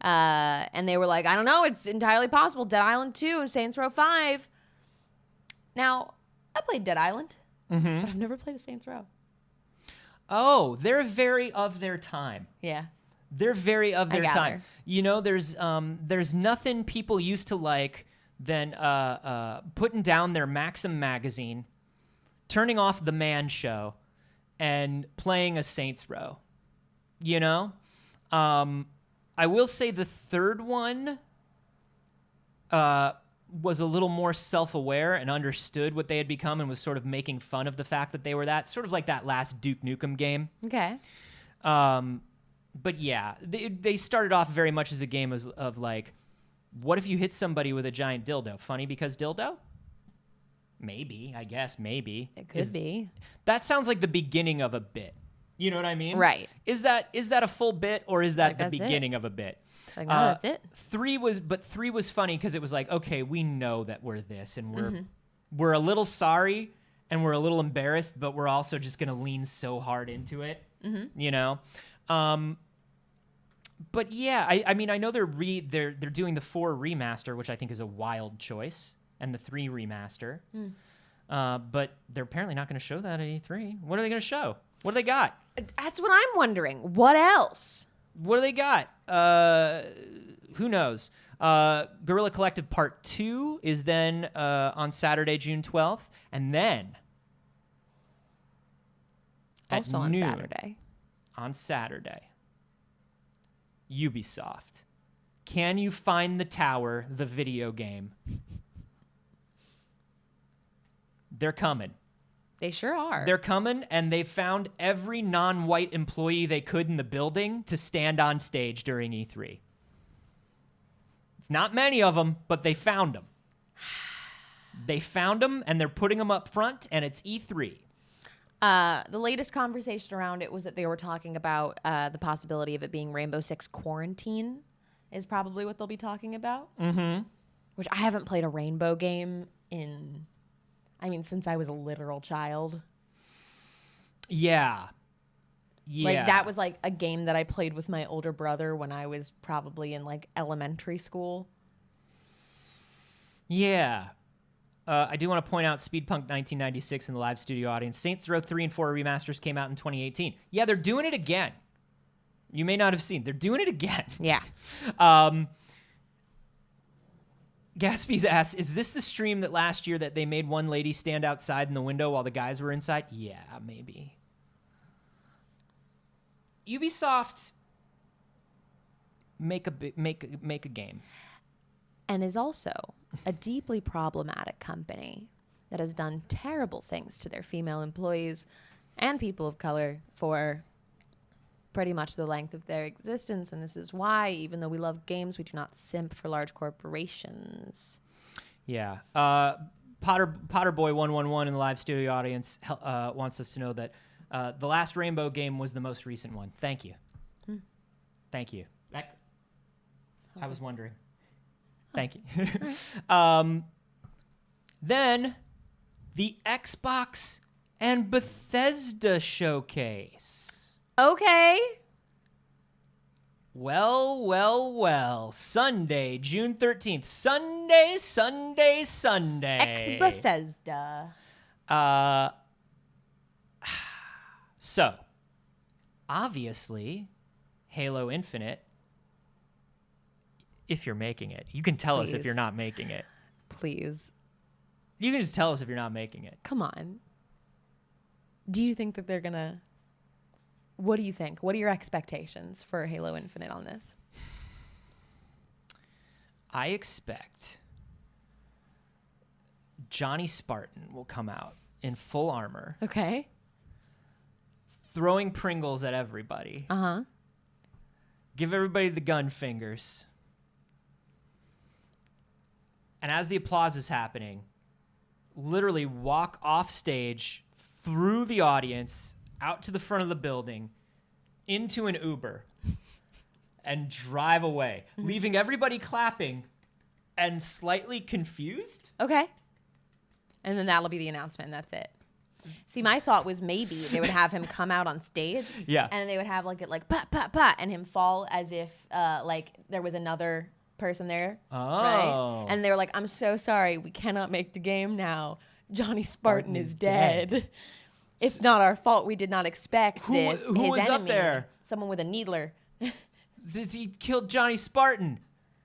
And they were like, I don't know, it's entirely possible. Dead Island 2, Saints Row 5. Now, I played Dead Island, but I've never played a Saints Row. Oh, they're very of their time. Yeah. They're very of their gather. time. You know, there's nothing people used to like than putting down their Maxim magazine, turning off the Man Show, and playing a Saints Row. You know? I will say the third one was a little more self-aware and understood what they had become and was sort of making fun of the fact that they were that. Sort of like that last Duke Nukem game. Okay. But yeah, they started off very much as a game of like, what if you hit somebody with a giant dildo? Funny because dildo? Maybe, I guess, maybe. It could be. That sounds like the beginning of a bit. You know what I mean? Right. Is that a full bit or is that Like, the that's it. beginning of a bit? Like, no, that's it. Three was funny because it was like, okay, we know that we're this and we're a little sorry and we're a little embarrassed, but we're also just gonna lean so hard into it. You know? But yeah, I mean I know they're doing the 4 remaster, which I think is a wild choice, and the 3 remaster. But they're apparently not gonna show that at E3. What are they gonna show? What do they got? That's what I'm wondering. What else? What do they got? Who knows? Guerrilla Collective Part 2 is then on Saturday, June 12th. And then Also on Saturday. On Saturday, Ubisoft. Can You Find the Tower, the video game? They're coming. They sure are. They're coming, and they found every non-white employee they could in the building to stand on stage during E3. It's not many of them, but they found them. They found them, and they're putting them up front, and it's E3. The latest conversation around it was that they were talking about the possibility of it being Rainbow Six Quarantine is probably what they'll be talking about. Which I haven't played a Rainbow game since I was a literal child. Yeah. Like, that was, like, a game that I played with my older brother when I was probably in, like, elementary school. Yeah. I do want to point out Speedpunk 1996 in the live studio audience. Saints Row 3 and 4 remasters came out in 2018. Yeah, they're doing it again. You may not have seen. They're doing it again. Yeah. Gatsby's asked, is this the stream that last year that they made one lady stand outside in the window while the guys were inside? Yeah, maybe. Ubisoft, make a game. And is also a deeply problematic company that has done terrible things to their female employees and people of color for pretty much the length of their existence. And this is why, even though we love games, we do not simp for large corporations. Yeah. Potterboy 111 in the live studio audience wants us to know that the last Rainbow game was the most recent one. Thank you. Thank you. I was wondering. Thank you. Then the Xbox and Bethesda showcase. Okay. Well. Sunday, June 13th. Sunday. Ex Bethesda. So, obviously, Halo Infinite, if you're making it. You can tell us if Please. you're not making it. Please. You can just tell us if you're not making it. Come on. Do you think that they're gonna... What do you think? What are your expectations for Halo Infinite on this? I expect Johnny Spartan will come out in full armor, Okay. throwing Pringles at everybody. Uh-huh. Give everybody the gun fingers. And as the applause is happening, literally walk off stage through the audience out to the front of the building into an Uber and drive away, leaving everybody clapping and slightly confused. Okay. And then that'll be the announcement, and that's it. See, my thought was maybe they would have him come out on stage. Yeah. And they would have like it like pat, pat, pat, and him fall as if like there was another person there. Oh. Right? And they were like, I'm so sorry, we cannot make the game now. Johnny Spartan is dead. It's not our fault. We did not expect this. Who His was up enemy, there? Someone with a needler. He killed Johnny Spartan.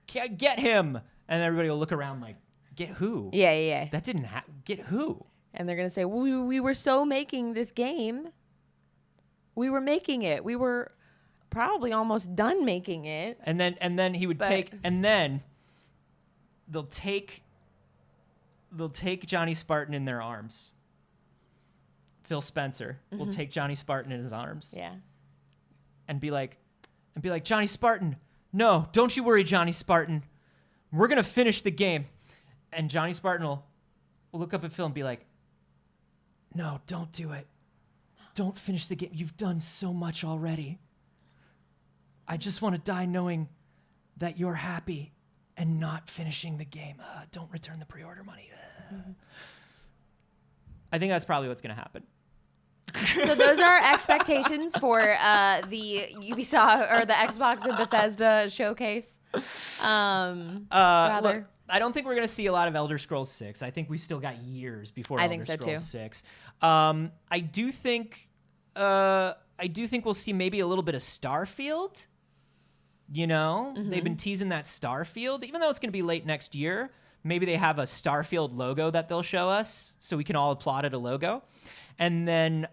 Get him. And everybody will look around like, get who? Yeah. That didn't happen. Get who? And they're going to say, we were so making this game. We were making it. We were probably almost done making it. And then he would But- then they'll take Johnny Spartan in their arms. Phil Spencer will take Johnny Spartan in his arms. Yeah. And be like, Johnny Spartan, no, don't you worry, Johnny Spartan. We're gonna finish the game. And Johnny Spartan will look up at Phil and be like, no, don't do it. Don't finish the game. You've done so much already. I just want to die knowing that you're happy and not finishing the game. Don't return the pre-order money. I think that's probably what's gonna happen. So those are our expectations for the Ubisoft or the Xbox and Bethesda showcase. Rather. Look, I don't think we're gonna see a lot of Elder Scrolls 6. I think we still got years before I Elder think so, Scrolls too. 6. I do think we'll see maybe a little bit of Starfield. You know, they've been teasing that Starfield, even though it's gonna be late next year. Maybe they have a Starfield logo that they'll show us, so we can all applaud at a logo. And then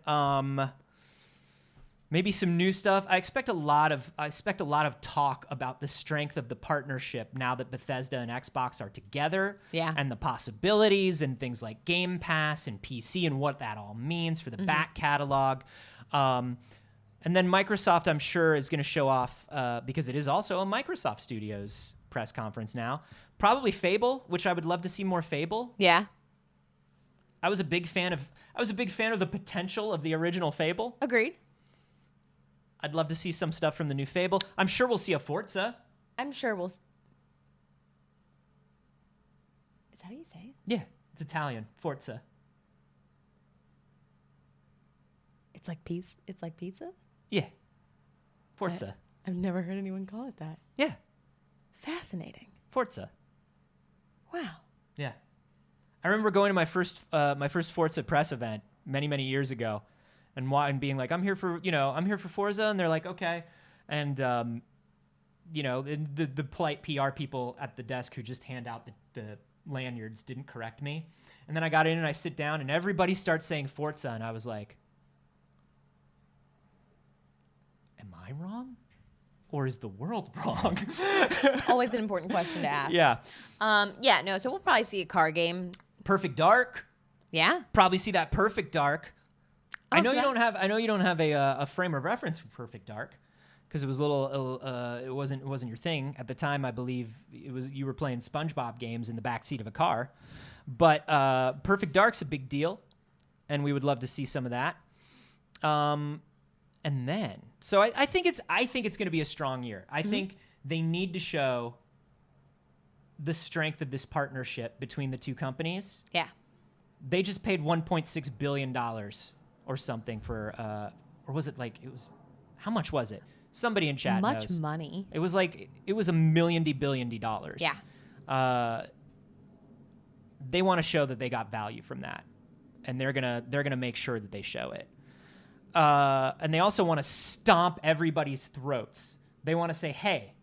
maybe some new stuff. I expect a lot of talk about the strength of the partnership now that Bethesda and Xbox are together. Yeah. And the possibilities and things like Game Pass and PC and what that all means for the back catalog. And then Microsoft, I'm sure, is going to show off because it is also a Microsoft Studios press conference now. Probably Fable, which I would love to see more Fable. Yeah. I was a big fan of the potential of the original Fable. Agreed. I'd love to see some stuff from the new Fable. I'm sure we'll see a Forza. I'm sure we'll... Is that how you say it? Yeah, it's Italian. Forza. It's like pizza? It's like pizza? Yeah. Forza. I've never heard anyone call it that. Yeah. Fascinating. Forza. Wow. Yeah. I remember going to my first Forza press event many years ago, and being like, I'm here for Forza, and they're like, okay, and the polite PR people at the desk who just hand out the lanyards didn't correct me, and then I got in and I sit down and everybody starts saying Forza, and I was like, am I wrong? Or is the world wrong? Always an important question to ask. Yeah. So we'll probably see a car game. Perfect Dark. Yeah. Probably see that Perfect Dark. I know so you that- don't have a frame of reference for Perfect Dark because it was it wasn't your thing at the time. I believe you were playing SpongeBob games in the backseat of a car. But Perfect Dark's a big deal, and we would love to see some of that. And then, so I think it's going to be a strong year. I think they need to show the strength of this partnership between the two companies. Yeah. They just paid $1.6 billion or something for, or was it like, it was, how much was it? Somebody in chat Much knows. money. It was like, it was $1 billion dollars. Yeah. They want to show that they got value from that. And they're gonna make sure that they show it. And they also want to stomp everybody's throats. They want to say, hey,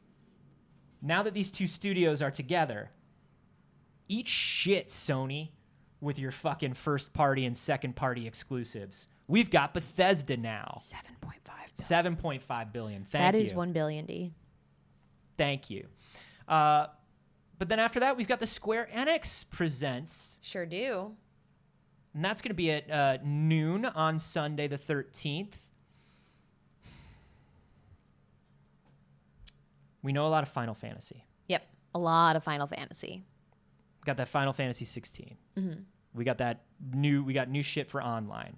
now that these two studios are together, eat shit, Sony, with your fucking first party and second party exclusives. We've got Bethesda now. 7.5 billion. Thank you. That is $1 billion, D. Thank you. But then after that, we've got the Square Enix Presents. Sure do. And that's going to be at noon on Sunday the 13th. We know a lot of Final Fantasy. Yep. A lot of Final Fantasy. Got that Final Fantasy 16. Mm-hmm. We got new shit for online.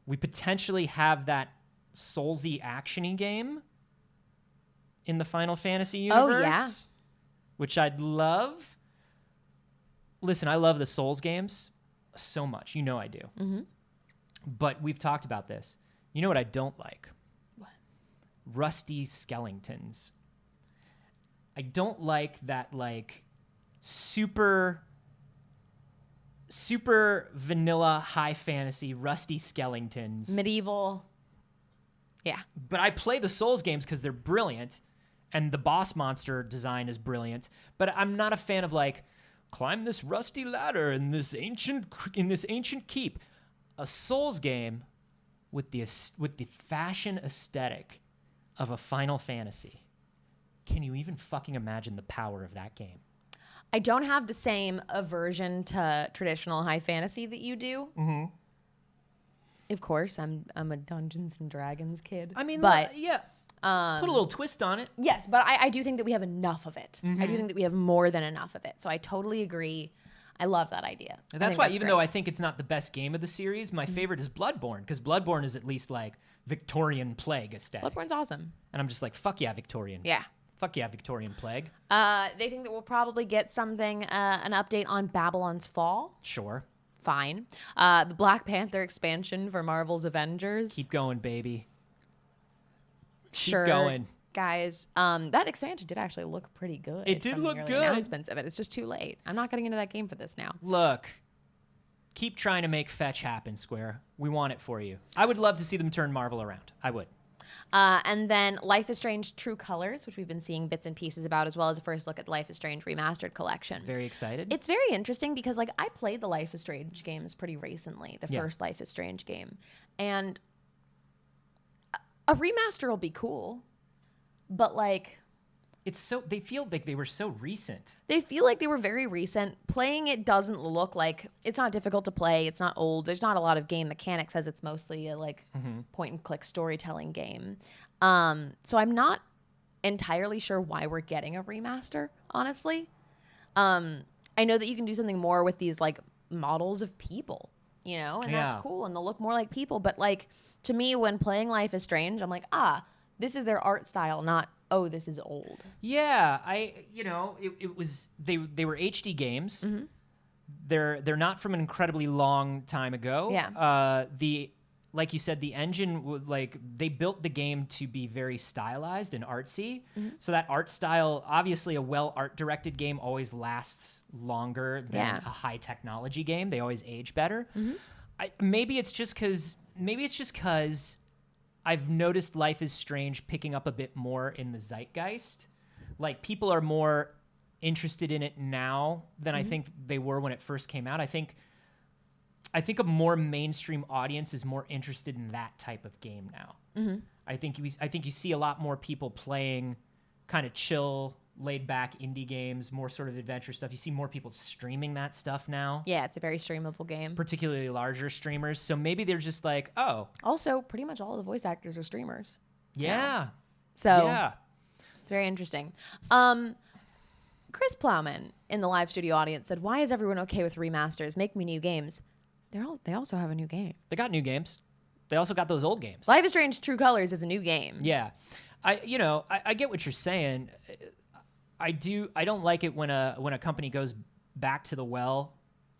We potentially have that Soulsy actiony game in the Final Fantasy universe. Oh, yeah. Which I'd love. Listen, I love the Souls games so much. You know I do. Mm-hmm. But we've talked about this. You know what I don't like? What? Rusty skeletons. I don't like that, like, super vanilla high fantasy rusty skeletons. Medieval. Yeah. But I play the Souls games because they're brilliant, and the boss monster design is brilliant. But I'm not a fan of, like, climb this rusty ladder in this ancient keep. A Souls game with the fashion aesthetic of a Final Fantasy. Can you even fucking imagine the power of that game? I don't have the same aversion to traditional high fantasy that you do. Mm-hmm. Of course, I'm a Dungeons and Dragons kid. I mean, but yeah. Put a little twist on it. yes, but I do think that we have enough of it. Mm-hmm. I do think that we have more than enough of it. So I totally agree. I love that idea. And that's why, even great. though I think it's not the best game of the series, my favorite is Bloodborne, because Bloodborne is at least like Victorian Plague aesthetic. Bloodborne's awesome. And I'm just like, fuck yeah, Victorian. Yeah. Fuck yeah, Victorian Plague. They think that we'll probably get something, an update on Babylon's Fall. Sure. Fine. The Black Panther expansion for Marvel's Avengers. Keep going, baby. Sure. Keep going. Guys, that expansion did actually look pretty good. It did from the look early good. Announcements of it. It's just too late. I'm not getting into that game for this now. Look, keep trying to make fetch happen, Square. We want it for you. I would love to see them turn Marvel around. I would. And then Life is Strange True Colors, which we've been seeing bits and pieces about, as well as a first look at the Life is Strange Remastered Collection. Very excited. It's very interesting because, like, I played the Life is Strange games pretty recently, the Yeah. first Life is Strange game. And a remaster will be cool, but, like, It's so, they feel like they were so recent. they feel like they were very recent. Playing it doesn't look like, it's not difficult to play. It's not old. There's not a lot of game mechanics, as it's mostly a, like, point and click storytelling game. So I'm not entirely sure why we're getting a remaster, honestly. I know that you can do something more with these, like, models of people, you know, and Yeah. that's cool, and they'll look more like people. But, like, to me, when playing Life is Strange, I'm like, this is their art style, not, oh, this is old. Yeah, it was, they were HD games. Mm-hmm. They're not from an incredibly long time ago. Yeah. Like you said, the engine, like, they built the game to be very stylized and artsy. Mm-hmm. So that art style, obviously a well art directed game always lasts longer than Yeah. a high technology game. They always age better. Mm-hmm. Maybe it's just because I've noticed Life is Strange picking up a bit more in the zeitgeist. Like, people are more interested in it now than I think they were when it first came out. I think a more mainstream audience is more interested in that type of game now. Mm-hmm. I think you see a lot more people playing kind of chill, laid back indie games, more sort of adventure stuff. You see more people streaming that stuff now. Yeah, it's a very streamable game. Particularly larger streamers. So maybe they're just like, oh, Also, pretty much all of the voice actors are streamers. yeah. So Yeah. it's very interesting. Chris Plowman in the live studio audience said, "Why is everyone okay with remasters? Make me new games." They also have a new game. They got new games. They also got those old games. Life is Strange True Colors is a new game. Yeah. I get what you're saying. I don't like it when a company goes back to the well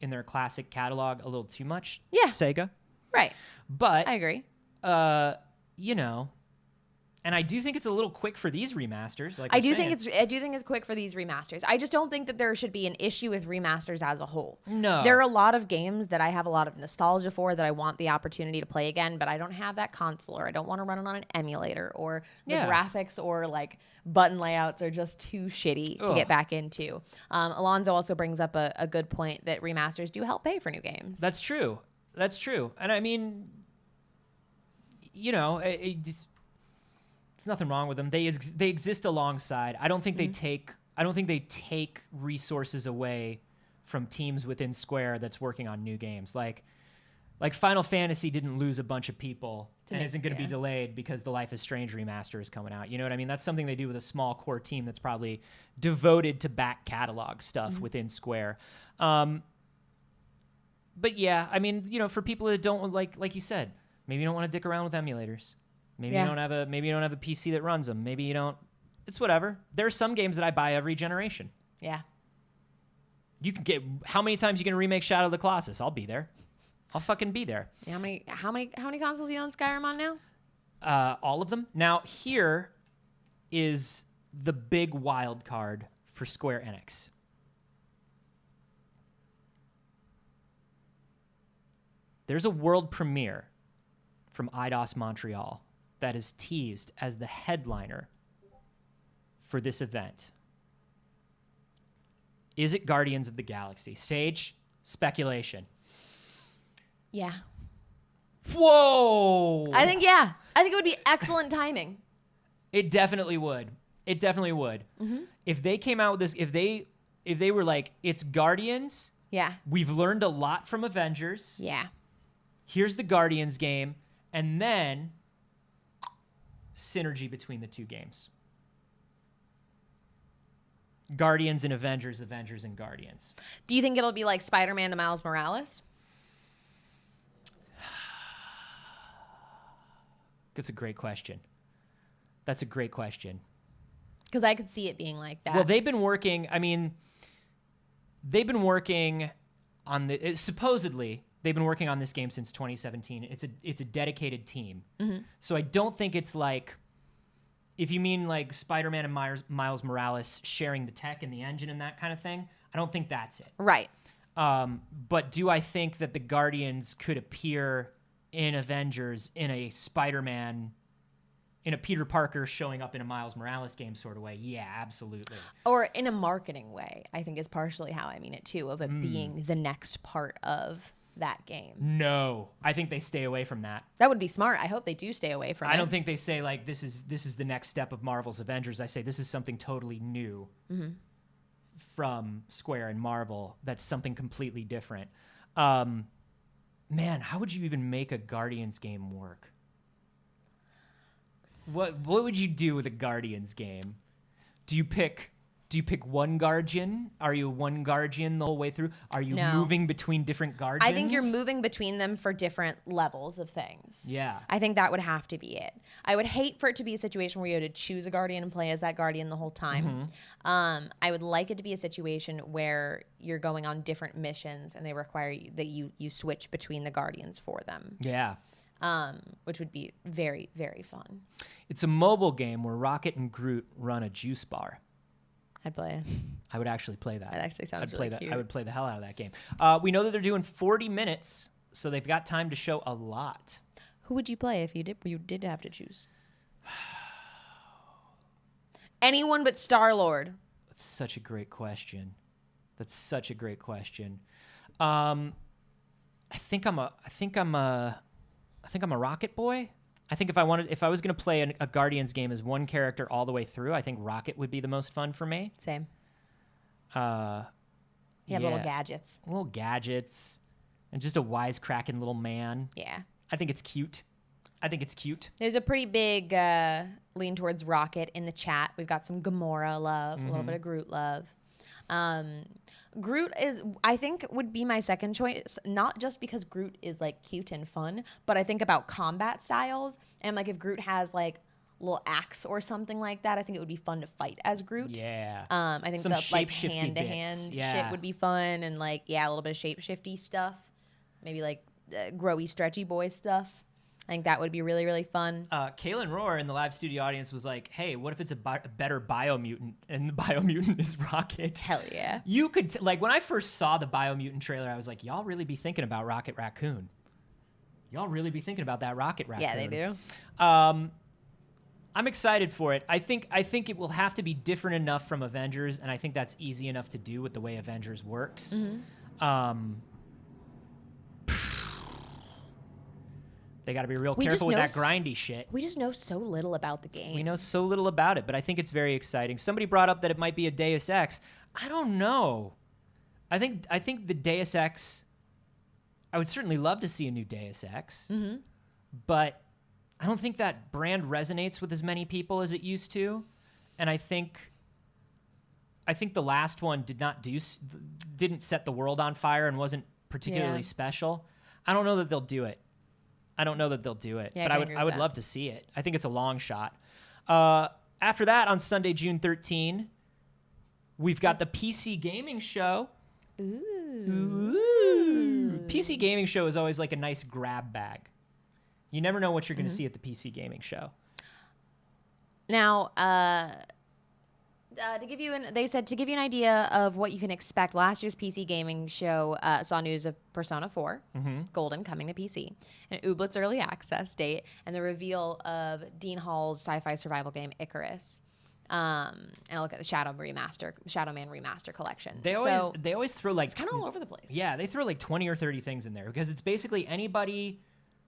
in their classic catalog a little too much. Yeah. Sega. Right. But I agree. you know, and I do think it's a little quick for these remasters. Like I I'm do saying. think it's quick for these remasters. I just don't think that there should be an issue with remasters as a whole. No. There are a lot of games that I have a lot of nostalgia for that I want the opportunity to play again, but I don't have that console, or I don't want to run it on an emulator, or the Yeah. graphics or like button layouts are just too shitty to get Ugh. back into. Alonzo also brings up a good point that remasters do help pay for new games. That's true. That's true. And I mean, you know, it's nothing wrong with them. They exist alongside. I don't think they take resources away from teams within Square that's working on new games. Like Final Fantasy didn't lose a bunch of people and make- isn't going to yeah. be delayed because the Life is Strange remaster is coming out. You know what I mean? That's something they do with a small core team that's probably devoted to back catalog stuff within Square. But yeah, I mean, you know, for people that don't like you said, maybe you don't want to dick around with emulators. Maybe Yeah. you don't have a PC that runs them. Maybe you don't. It's whatever. There are some games that I buy every generation. Yeah. You can get how many times you can remake Shadow of the Colossus? I'll be there. I'll fucking be there. How many consoles you own Skyrim on now? All of them. Now here is the big wild card for Square Enix. There's a world premiere from Eidos Montreal that is teased as the headliner for this event. Is it Guardians of the Galaxy? Saige, speculation. Yeah. Whoa! I think it would be excellent timing. It definitely would. It definitely would. If they came out with this, if they were like, it's Guardians, Yeah. we've learned a lot from Avengers. Yeah. Here's the Guardians game, and then synergy between the two games. Guardians and Avengers, Avengers and Guardians. Do you think it'll be like Spider-Man to Miles Morales? That's a great question. That's a great question. Because I could see it being like that. Well, they've been working. I mean, they've been working on the. Supposedly, they've been working on this game since 2017. It's a dedicated team. So I don't think it's like, if you mean like Spider-Man and Miles Morales sharing the tech and the engine and that kind of thing, I don't think that's it. Right. But do I think that the Guardians could appear in Avengers in a Spider-Man, in a Peter Parker showing up in a Miles Morales game sort of way? Yeah, absolutely. Or in a marketing way, I think is partially how I mean it too, of it being the next part of that game. No, I think they stay away from that. That would be smart. I hope they do stay away from it. I don't think they say like this is the next step of Marvel's Avengers. I say this is something totally new from Square and Marvel. That's something completely different. Man, how would you even make a Guardians game work? What would you do with a Guardians game? Do you pick one Guardian? Are you one Guardian the whole way through? Are you No. moving between different Guardians? I think you're moving between them for different levels of things. Yeah. I think that would have to be it. I would hate for it to be a situation where you had to choose a Guardian and play as that Guardian the whole time. I would like it to be a situation where you're going on different missions and they require that you switch between the Guardians for them, Yeah. which would be very, very fun. It's a mobile game where Rocket and Groot run a juice bar. I'd play it. I would actually play that. That actually sounds I'd play really that. cute. I would play the hell out of that game. We know that they're doing 40 minutes, so they've got time to show a lot. Who would you play if you did have to choose? Anyone but Star-Lord. That's such a great question. I think I'm a Rocket boy. I think if I was going to play a Guardians game as one character all the way through, I think Rocket would be the most fun for me. Same. You You have little gadgets. little gadgets, and just a wisecracking little man. Yeah. I think it's cute. There's a pretty big lean towards Rocket in the chat. We've got some Gamora love, a little bit of Groot love. Groot I think would be my second choice, not just because Groot is like cute and fun, but I think about combat styles and like if Groot has like little axe or something like that. I think it would be fun to fight as Groot. Yeah. I think Some the like shape-shifty hand to bits. hand Yeah. shit would be fun, and like a little bit of shape shifty stuff. Maybe like growy stretchy boy stuff. I think that would be really, really fun. Kaylin Rohr in the live studio audience was like, hey, what if it's a better Biomutant? And the Biomutant is Rocket. Hell yeah. You could, like, when I first saw the Biomutant trailer, I was like, y'all really be thinking about Rocket Raccoon. Y'all really be thinking about that Rocket Raccoon. Yeah, they do. I'm excited for it. I think it will have to be different enough from Avengers, and I think that's easy enough to do with the way Avengers works. They got to be real careful with that grindy shit. We just know so little about the game. We know so little about it, but I think it's very exciting. Somebody brought up that it might be a Deus Ex. I don't know. I think the Deus Ex. I would certainly love to see a new Deus Ex, but I don't think that brand resonates with as many people as it used to, and I think the last one didn't set the world on fire and wasn't particularly special. I don't know that they'll do it. Yeah, but I would love to see it. I think it's a long shot. After that, on Sunday, June 13, we've got the PC Gaming Show. Ooh. PC Gaming Show is always like a nice grab bag. You never know what you're going to see at the PC Gaming Show. Now, to give you an idea of what you can expect, last year's PC Gaming Show saw news of Persona 4 Golden coming to PC, an Ooblets early access date, and the reveal of Dean Hall's sci-fi survival game Icarus. And I look at the Shadow Man Remaster collection. They always throw like kind of all over the place. Yeah, they throw like 20 or 30 things in there because it's basically anybody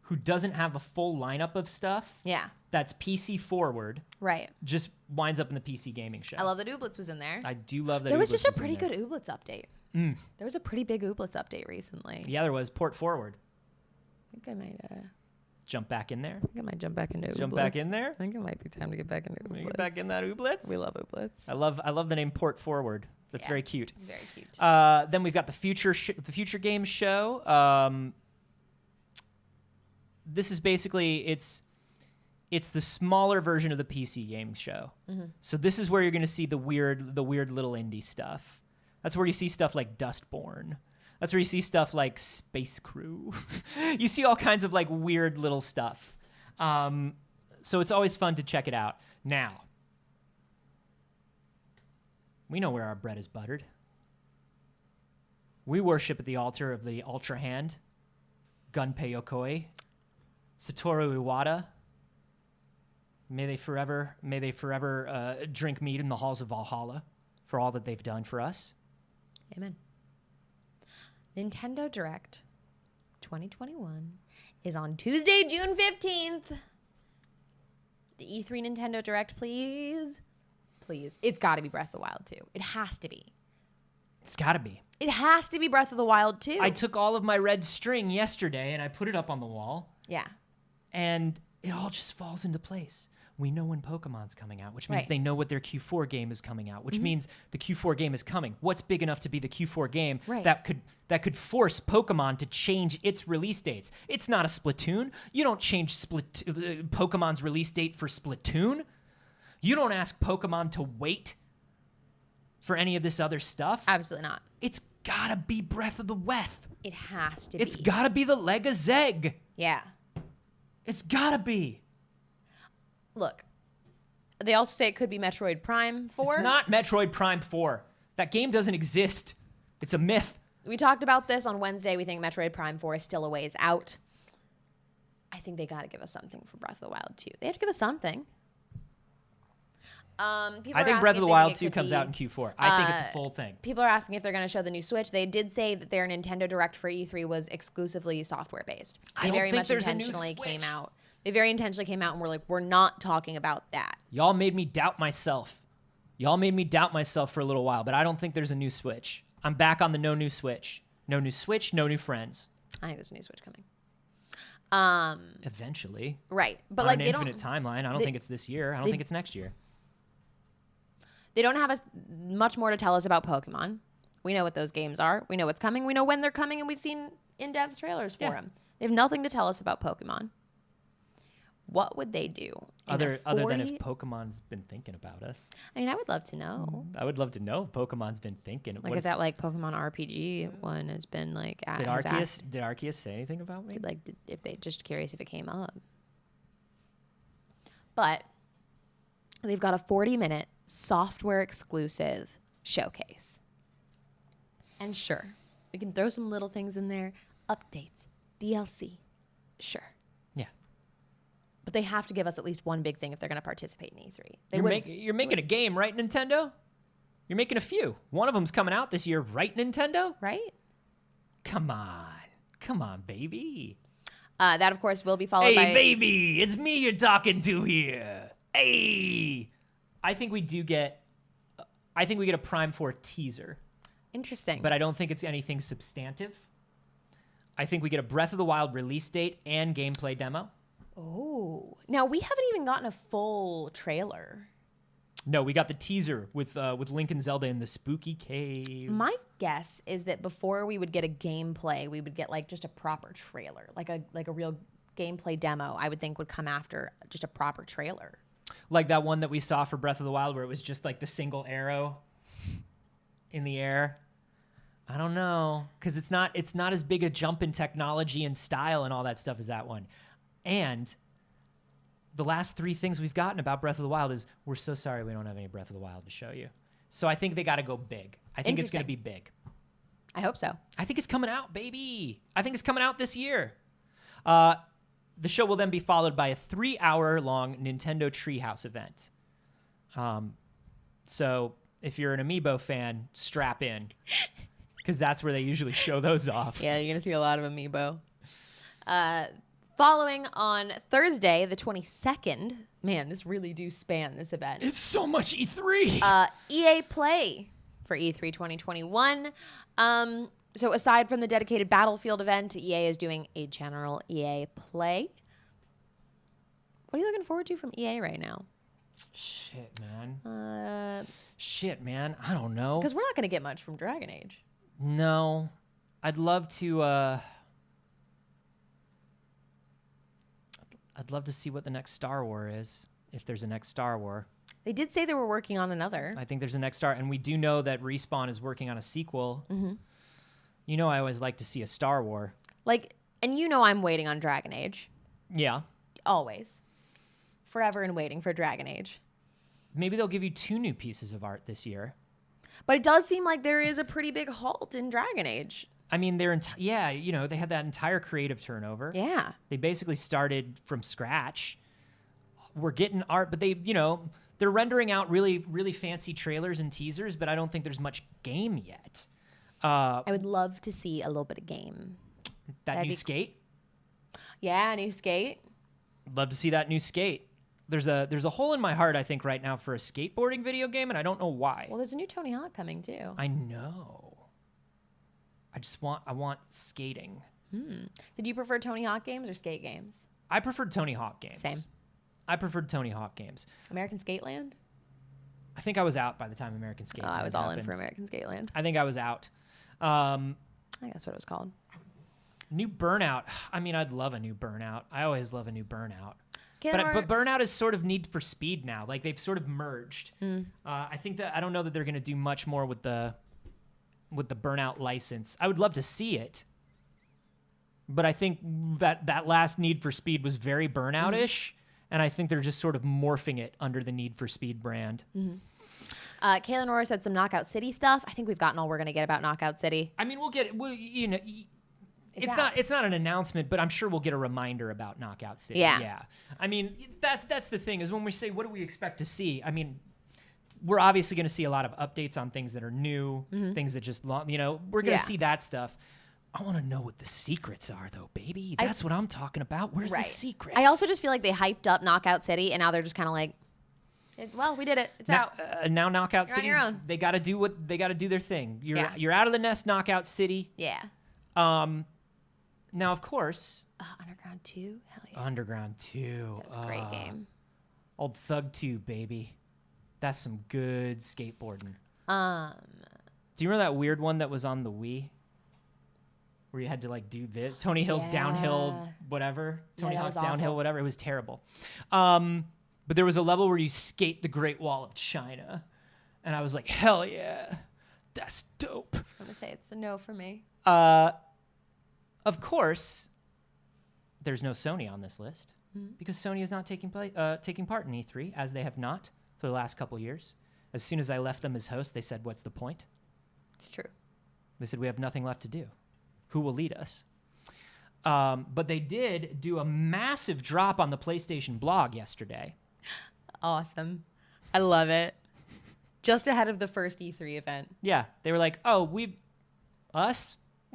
who doesn't have a full lineup of stuff. Yeah. That's PC forward. Right. Just winds up in the PC Gaming Show. I love that Ooblets was in there. I do love that. There was Ooblets just a was in pretty there. good Ooblets update. There was a pretty big Ooblets update recently. Yeah, there was. Port forward. I think I might Jump back in there. jump back into Ooblets. Jump back in there. I think it might be time to get back into Ooblets. Get back in that Ooblets. We love Ooblets. I love the name Port Forward. That's very cute. Very cute. Then we've got the Future Games Show. This is basically it's the smaller version of the PC Games Show. So this is where you're going to see the weird little indie stuff. That's where you see stuff like Dustborn. That's where you see stuff like Space Crew. You see all kinds of like weird little stuff. So it's always fun to check it out. Now, we know where our bread is buttered. We worship at the altar of the Ultra Hand, Gunpei Yokoi, Satoru Iwata. May they forever drink mead in the halls of Valhalla for all that they've done for us. Amen. Nintendo Direct 2021 is on Tuesday, June 15th. The E3 Nintendo Direct, please. Please. It's got to be Breath of the Wild 2. It has to be. It's got to be. It has to be Breath of the Wild 2. I took all of my red string yesterday and I put it up on the wall. Yeah. And it all just falls into place. We know when Pokemon's coming out, which means Right. they know what their Q4 game is coming out, which means the Q4 game is coming. What's big enough to be the Q4 game that could force Pokemon to change its release dates? It's not a Splatoon. You don't change Pokemon's release date for Splatoon. You don't ask Pokemon to wait for any of this other stuff. Absolutely not. It's gotta be Breath of the West. It has to It's be. gotta be the Lega Zeg. Yeah. It's gotta be. Look, they also say it could be Metroid Prime 4. It's not Metroid Prime 4. That game doesn't exist. It's a myth. We talked about this on Wednesday. We think Metroid Prime 4 is still a ways out. I think they got to give us something for Breath of the Wild 2. They have to give us something. I think Breath of the Wild 2 comes out in Q4. I think it's a full thing. People are asking if they're going to show the new Switch. They did say that their Nintendo Direct for E3 was exclusively software based. They very much intentionally came out. They very intentionally came out and were like, we're not talking about that. Y'all made me doubt myself. Y'all made me doubt myself for a little while, but I don't think there's a new Switch. I'm back on the no new Switch. No new Switch, no new friends. I think there's a new Switch coming. Eventually. Right. But on like an they infinite don't timeline. I don't think it's this year. I don't think it's next year. They don't have much more to tell us about Pokemon. We know what those games are. We know what's coming. We know when they're coming, and we've seen in-depth trailers for them. They have nothing to tell us about Pokemon. what would they do? In a Other than 40 if Pokemon's been thinking about us. I mean, I would love to know. I would love to know if Pokemon's been thinking. Like, if that like Pokemon RPG one has been like Did has asked, Arceus say anything about me? if they just curious if it came up. But they've got a 40-minute software exclusive showcase. And sure, we can throw some little things in there, updates, DLC. Sure. Yeah. But they have to give us at least one big thing if they're going to participate in E3. You're making a game, right, Nintendo? You're making a few. One of them's coming out this year, right, Nintendo? Right? Come on, baby. That, of course, will be followed by... Hey, baby, it's me you're talking to here. Hey. I think we get a Prime 4 teaser, Interesting. but I don't think it's anything substantive. I think we get a Breath of the Wild release date and gameplay demo. Oh. Now, we haven't even gotten a full trailer. No, we got the teaser with Link and Zelda in the spooky cave. My guess is that before we would get a gameplay, we would get like just a proper trailer, like a real gameplay demo. I would think would come after just a proper trailer. Like that one that we saw for Breath of the Wild where it was just like the single arrow in the air. I don't know, because it's not as big a jump in technology and style and all that stuff as that one. And the last 3 things we've gotten about Breath of the Wild is we're so sorry we don't have any Breath of the Wild to show you. So I think they got to go big. I think it's going to be big. I hope so. I think it's coming out, baby. I think it's coming out this year. The show will then be followed by a 3-hour-long Nintendo Treehouse event. So if you're an Amiibo fan, strap in, because that's where they usually show those off. Yeah, you're going to see a lot of Amiibo. Following on Thursday, the 22nd, man, this really do span this event. It's so much E3. EA Play for E3 2021. So aside from the dedicated Battlefield event, EA is doing a general EA Play. What are you looking forward to from EA right now? Shit, man. I don't know. Because we're not going to get much from Dragon Age. No. I'd love to... I'd love to see what the next Star Wars is, if there's a next Star Wars. They did say they were working on another. I think there's a next Star, and we do know that Respawn is working on a sequel. Mm-hmm. You know I always like to see a Star Wars. And you know I'm waiting on Dragon Age. Yeah. Always. Forever and waiting for Dragon Age. Maybe they'll give you 2 new pieces of art this year. But it does seem like there is a pretty big halt in Dragon Age. I mean, they had that entire creative turnover. Yeah. They basically started from scratch. We're getting art, but they're rendering out really, really fancy trailers and teasers, but I don't think there's much game yet. I would love to see a little bit of game. That new Skate? Yeah, new Skate. Love to see that new Skate. There's a hole in my heart, I think, right now for a skateboarding video game, and I don't know why. Well, there's a new Tony Hawk coming, too. I know. I want skating. Did you prefer Tony Hawk games or skate games? I preferred Tony Hawk games. Same. I preferred Tony Hawk games. American Skateland? I think I was out by the time American Skateland I was all happened. in for American Skateland. I think I was out. I think that's what it was called. New Burnout. I mean, I'd love a new Burnout. I always love a new Burnout. But But Burnout is sort of Need for Speed now. Like, they've sort of merged. I don't know that they're going to do much more with the Burnout license. I would love to see it, but I think that last Need for Speed was very Burnout-ish, and I think they're just sort of morphing it under the Need for Speed brand. Kayla Nora said some Knockout City stuff. I think we've gotten all we're going to get about Knockout City. I mean, it's not an announcement, but I'm sure we'll get a reminder about Knockout City. Yeah. I mean, that's the thing, is when we say what do we expect to see, I mean, we're obviously going to see a lot of updates on things that are new, things that just, we're going to see that stuff. I want to know what the secrets are, though, baby. That's what I'm talking about. Where's the secrets? I also just feel like they hyped up Knockout City, and now they're just kind of like, well, we did it. It's out. Now Knockout You're on City, your own. they got to do their thing. You're out of the nest, Knockout City. Yeah. Now, of course, Underground 2? Hell yeah. Underground 2. That's a great game. Old Thug 2, baby. That's some good skateboarding. Do you remember that weird one that was on the Wii? where you had to like do this. Tony Hill's downhill, Yeah. whatever. Tony that Hawk's was downhill, awful. whatever. It was terrible. But there was a level where you skate the Great Wall of China. And I was like, hell yeah, that's dope. I'm gonna say it's a no for me. Of course, there's no Sony on this list because Sony is not taking part in E3, as they have not for the last couple years. As soon as I left them as host, they said, what's the point? It's true. They said, we have nothing left to do. Who will lead us? But they did do a massive drop on the PlayStation blog yesterday. Awesome. I love it. Just ahead of the first E3 event. Yeah, they were like, oh, we're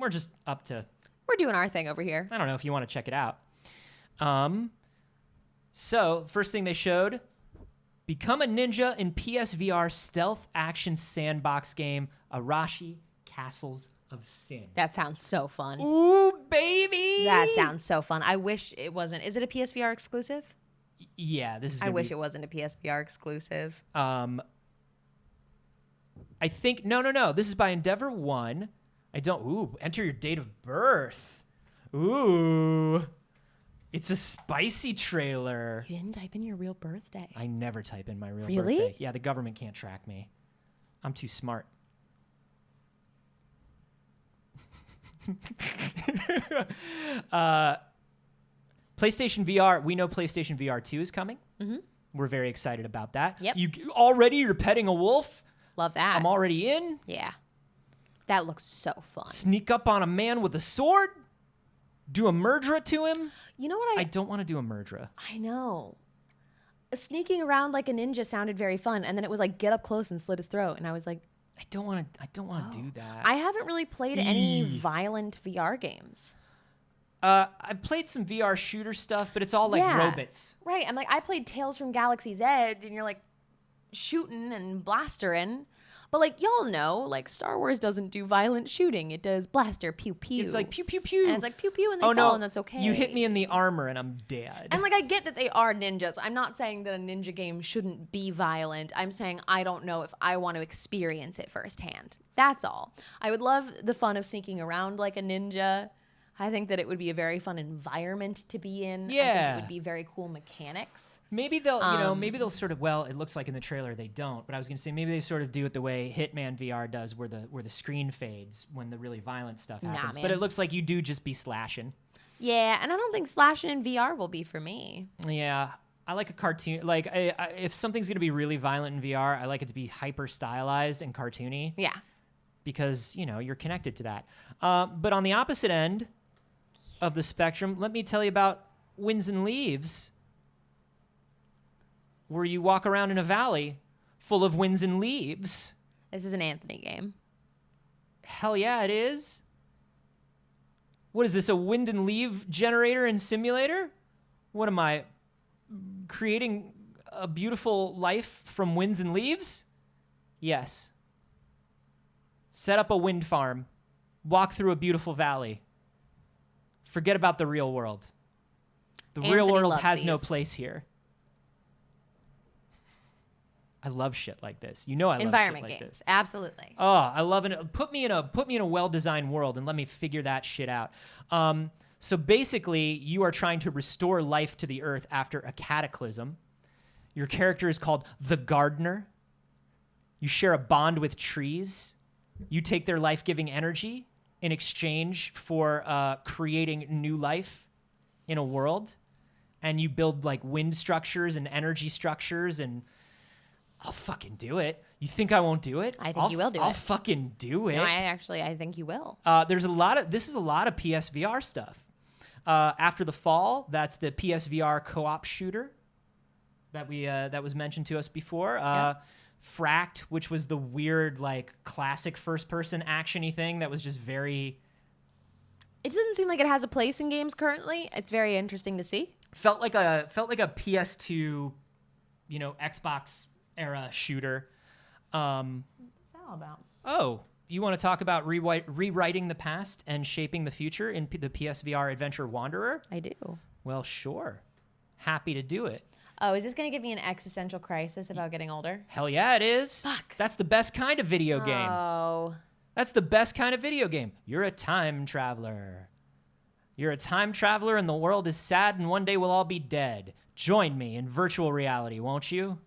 just up to, We're doing our thing over here. I don't know if you want to check it out. So, first thing they showed, become a ninja in PSVR stealth action sandbox game, Arashi Castles of Sin. That sounds so fun. Ooh, baby! That sounds so fun. I wish it wasn't. Is it a PSVR exclusive? Yeah, this is I gonna wish be, it wasn't a PSVR exclusive. I think, no. This is by Endeavor 1. Enter your date of birth. Ooh. It's a spicy trailer. You didn't type in your real birthday. I never type in my real Really? birthday. Yeah, the government can't track me. I'm too smart. PlayStation VR. We know PlayStation VR 2 is coming. Mm-hmm. We're very excited about that. Yep. You're petting a wolf? Love that. I'm already in. Yeah. That looks so fun. Sneak up on a man with a sword? Do a murdra to him? You know what I don't want to do a murdra. I know. Sneaking around like a ninja sounded very fun, and then it was like get up close and slit his throat, and I was like, I don't want to do that. I haven't really played any violent VR games. I've played some VR shooter stuff, but it's all like Yeah. robots. Right. I'm like, I played Tales from Galaxy's Edge, and you're like shooting and blastering. But like y'all know, like Star Wars doesn't do violent shooting. It does blaster, pew pew. It's like pew pew pew. And it's like pew pew, and they oh fall, no, and that's okay. You hit me in the armor, and I'm dead. And like I get that they are ninjas. I'm not saying that a ninja game shouldn't be violent. I'm saying I don't know if I want to experience it firsthand. That's all. I would love the fun of sneaking around like a ninja. I think that it would be a very fun environment to be in. I think Yeah. it would be very cool mechanics. Maybe they'll sort of, well, it looks like in the trailer they don't, but I was going to say maybe they sort of do it the way Hitman VR does, where the screen fades when the really violent stuff Nah, happens. But man. it looks like you do just be slashing. Yeah, and I don't think slashing in VR will be for me. Yeah, I like a cartoon. Like, if something's going to be really violent in VR, I like it to be hyper stylized and cartoony Yeah. because, you're connected to that. But on the opposite end of the spectrum, let me tell you about Winds and Leaves, where you walk around in a valley full of winds and leaves. This is an Anthony game. Hell yeah, it is. What is this, a wind and leaf generator and simulator? What am I, creating a beautiful life from winds and leaves? Yes. Set up a wind farm. Walk through a beautiful valley. Forget about the real world. The real Anthony world loves has no these. place here. I love shit like this. I love Environment shit like games. this. Absolutely. Oh, I love it. Put me in a well-designed world and let me figure that shit out. So basically, you are trying to restore life to the earth after a cataclysm. Your character is called the Gardener. You share a bond with trees. You take their life-giving energy in exchange for creating new life in a world. And you build like wind structures and energy structures, and I'll fucking do it. You think I won't do it? I think you will do I'll it. fucking do it. No, I think you will. This is a lot of PSVR stuff. After the Fall, that's the PSVR co-op shooter that was mentioned to us before. Fracked, which was the weird like classic first-person actiony thing that was just very It doesn't seem like it has a place in games currently. It's very interesting to see. felt like a PS2, Xbox era shooter. What's that all about? Oh, you want to talk about rewriting the past and shaping the future in the PSVR Adventure Wanderer? I do. Well, sure. Happy to do it. Oh, is this going to give me an existential crisis about getting older? Hell yeah, it is. Fuck. That's the best kind of video game. Oh. That's the best kind of video game. You're a time traveler. You're a time traveler and the world is sad and one day we'll all be dead. Join me in virtual reality, won't you?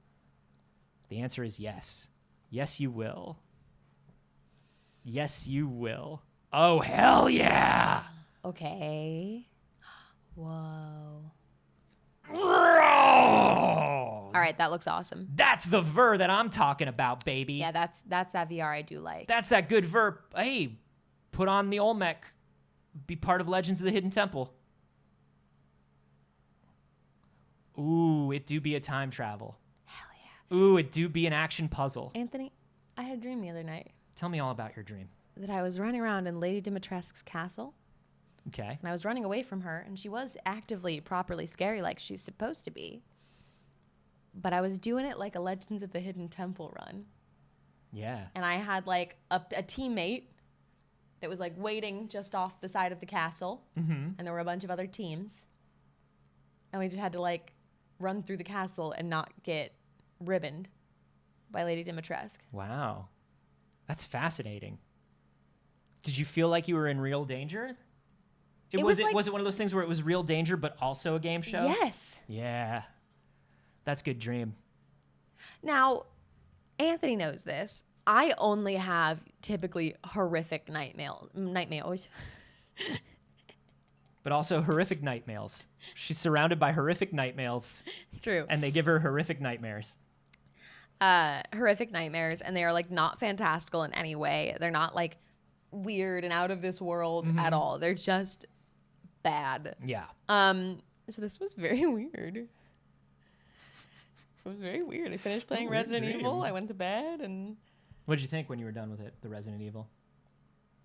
The answer is yes. Yes, you will. Yes, you will. Oh, hell yeah! Okay. Whoa. All All right, that looks awesome. That's the ver that I'm talking about, baby. Yeah, that's that VR I do like. That's that good ver. Hey, put on the Olmec. Be part of Legends of the Hidden Temple. Ooh, it do be a time travel. Hell yeah. Ooh, it do be an action puzzle. Anthony, I had a dream the other night Tell me all about your dream. that I was running around in Lady Dimitrescu's castle, Okay. and I was running away from her, and she was actively, properly scary like she's supposed to be. But I was doing it like a Legends of the Hidden Temple run. Yeah. And I had like a teammate that was like waiting just off the side of the castle. Mm-hmm. And there were a bunch of other teams. And we just had to like run through the castle and not get ribboned by Lady Dimitrescu. Wow. That's fascinating. Did you feel like you were in real danger? Was it one of those things where it was real danger but also a game show? Yes. Yeah. That's a good dream. Now, Anthony knows this. I only have typically horrific nightmares. But also horrific nightmares. She's surrounded by horrific nightmares, True. and they give her horrific nightmares. Horrific nightmares, and they are like not fantastical in any way. They're not like weird and out of this world at all. They're just bad. Yeah. So this was very weird. It was very weird. I finished playing Weird Resident dream. Evil. I went to bed, and What did you think when you were done with it, the Resident Evil?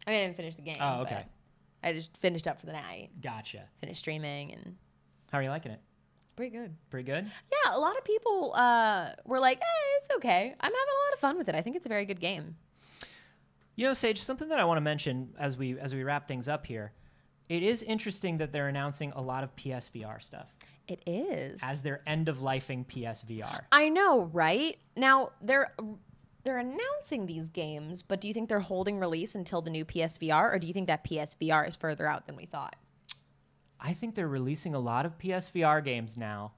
I mean, I didn't finish the game. Oh, okay. but I just finished up for the night. Gotcha. Finished streaming, and How are you liking it? pretty good. Pretty good? Yeah, a lot of people were like, it's okay. I'm having a lot of fun with it. I think it's a very good game. You know, Saige, something that I want to mention as we wrap things up here. It is interesting that they're announcing a lot of PSVR stuff It is. as they're end-of-lifing PSVR. I know, right? Now, they're announcing these games, but do you think they're holding release until the new PSVR, or do you think that PSVR is further out than we thought? I think they're releasing a lot of PSVR games now.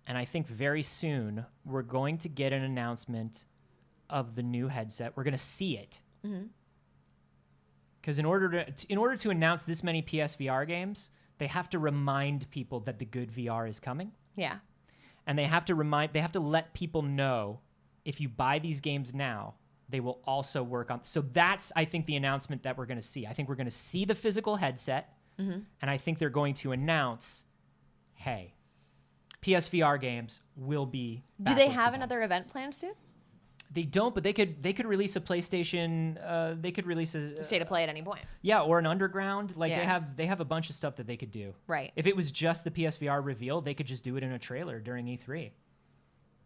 And I think very soon we're going to get an announcement of the new headset. We're going to see it. Because in order to announce this many PSVR games, they have to remind people that the good VR is coming. Yeah. And they have to let people know if you buy these games now, they will also work on. So that's, I think, the announcement that we're going to see. I think we're going to see the physical headset, and I think they're going to announce, hey, PSVR games will be. Do they backwards have compatible. another event planned soon? They don't, but they could release a PlayStation. They could release a Stay to play at any point. yeah, or an underground. Like Yeah. they have a bunch of stuff that they could do. Right. If it was just the PSVR reveal, they could just do it in a trailer during E3.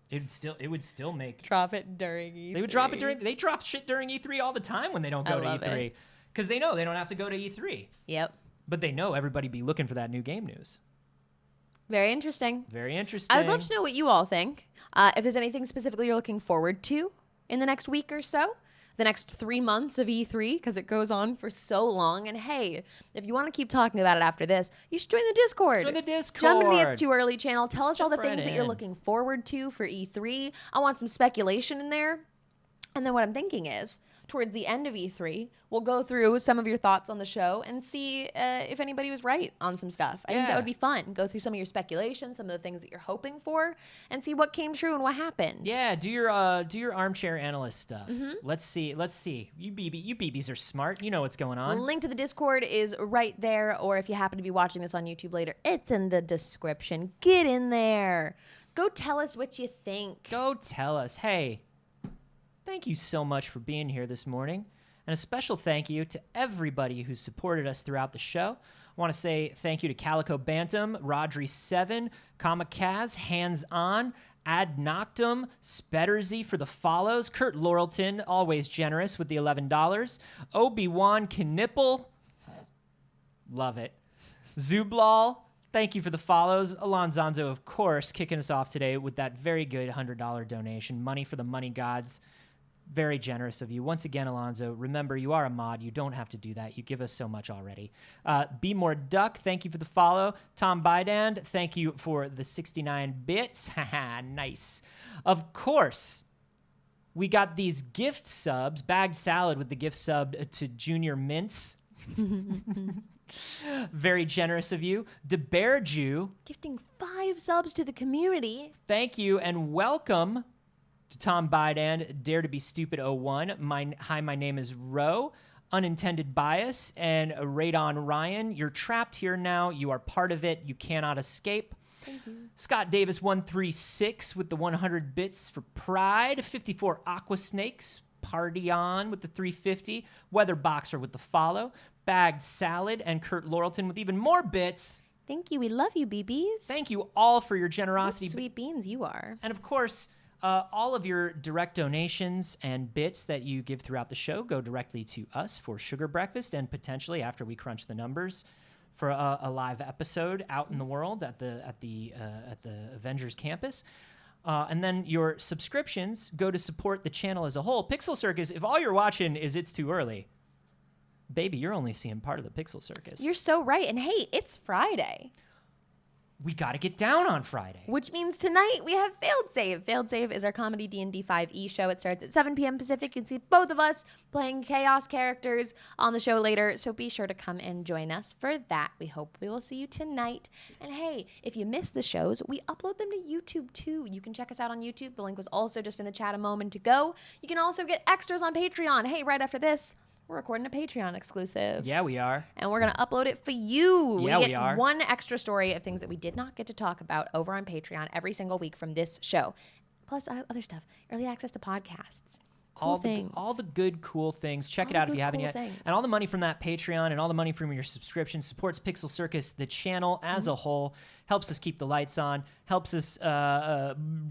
It would still make. Drop it during E3. They would drop it during. They drop shit during E3 all the time when they don't I go to love E3 it. because they know they don't have to go to E3. Yep. But they know everybody be looking for that new game news. Very interesting. Very interesting. I would love to know what you all think. If there's anything specifically you're looking forward to in the next week or so, the next 3 months of E3, because it goes on for so long. And hey, if you want to keep talking about it after this, you should join the Discord. Join the Discord. Jump into the It's Too Early channel. Tell us all the jump right things that you're in. looking forward to for E3. I want some speculation in there. And then what I'm thinking is, towards the end of E3, we'll go through some of your thoughts on the show and see if anybody was right on some stuff. I think that Yeah. would be fun. Go through some of your speculation, some of the things that you're hoping for, and see what came true and what happened. Yeah, do your armchair analyst stuff. Let's see. You BBs are smart. You know what's going The on. link to the Discord is right there, or if you happen to be watching this on YouTube later, it's in the description. Get in there. Go tell us what you think. Go tell us. Hey, thank you so much for being here this morning. And a special thank you to everybody who's supported us throughout the show. I want to say thank you to Calico Bantam, Rodri7, Kamikaz, Hands On, Ad Noctum, Spettersy for the follows, Kurt Laurelton, always generous with the $11, Obi-Wan Knipple, love it, Zublal, thank you for the follows, Alonzonzo, of course, kicking us off today with that very good $100 donation, money for the money gods. Very generous of you. Once again, Alonzo, remember, you are a mod. You don't have to do that. You give us so much already. Be More Duck, thank you for the follow. Tom Bydand, thank you for the 69 bits. Haha, nice. Of course, we got these gift subs. Bagged Salad with the gift sub to Junior Mints. Very generous of you. DeBearJew, Gifting 5 subs to the community. thank you and welcome to Tom Bydand, Dare to Be Stupid 01. Hi, my name is Ro, Unintended Bias, and Radon Ryan. You're trapped here now. You are part of it. You cannot escape. Thank you. Scott Davis 136 with the 100 bits for Pride. 54 Aqua Snakes. Party On with the 350. Weather Boxer with the follow. Bagged Salad and Kurt Laurelton with even more bits. Thank you. We love you, BBs. Thank you all for your What generosity. sweet beans you are. And of course, all of your direct donations and bits that you give throughout the show go directly to us for Sugar Breakfast and potentially, after we crunch the numbers, for a live episode out in the world at the Avengers campus. And then your subscriptions go to support the channel as a whole. Pixel Circus, if all you're watching is It's Too Early, baby, you're only seeing part of the Pixel Circus. You're so right. And hey, it's Friday. We got to get down on Friday. Which means tonight we have Failed Save. Failed Save is our comedy D&D 5e show. It starts at 7 p.m. Pacific. You can see both of us playing chaos characters on the show later. So be sure to come and join us for that. We hope we will see you tonight. And hey, if you missed the shows, we upload them to YouTube too. You can check us out on YouTube. The link was also just in the chat a moment ago. You can also get extras on Patreon. Hey, right after this, we're recording a Patreon exclusive. Yeah, we are. And we're going to upload it for you. Yeah, we we get are. one extra story of things that we did not get to talk about over on Patreon every single week from this show. Plus other stuff. Early access to podcasts. Cool things. All the good, cool things. Check All it the out if good, you haven't cool yet. things. And all the money from that Patreon and all the money from your subscription supports Pixel Circus, the channel as Mm-hmm. a whole, helps us keep the lights on, helps us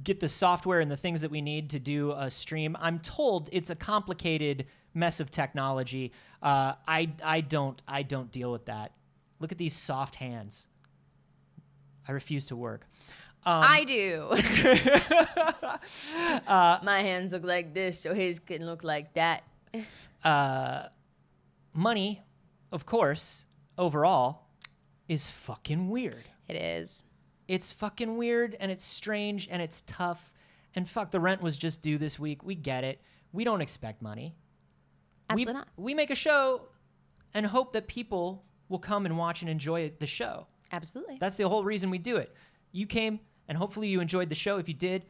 get the software and the things that we need to do a stream. I'm told it's a complicated mess of technology. I don't deal with that. Look at these soft hands. I refuse to work. I do. My hands look like this, so his can look like that. Money, of course, overall, is fucking weird. It is. It's fucking weird, and it's strange, and it's tough. And fuck, the rent was just due this week. We get it. We don't expect money. Absolutely not. We make a show and hope that people will come and watch and enjoy the show. Absolutely. That's the whole reason we do it. You came, and hopefully you enjoyed the show. If you did,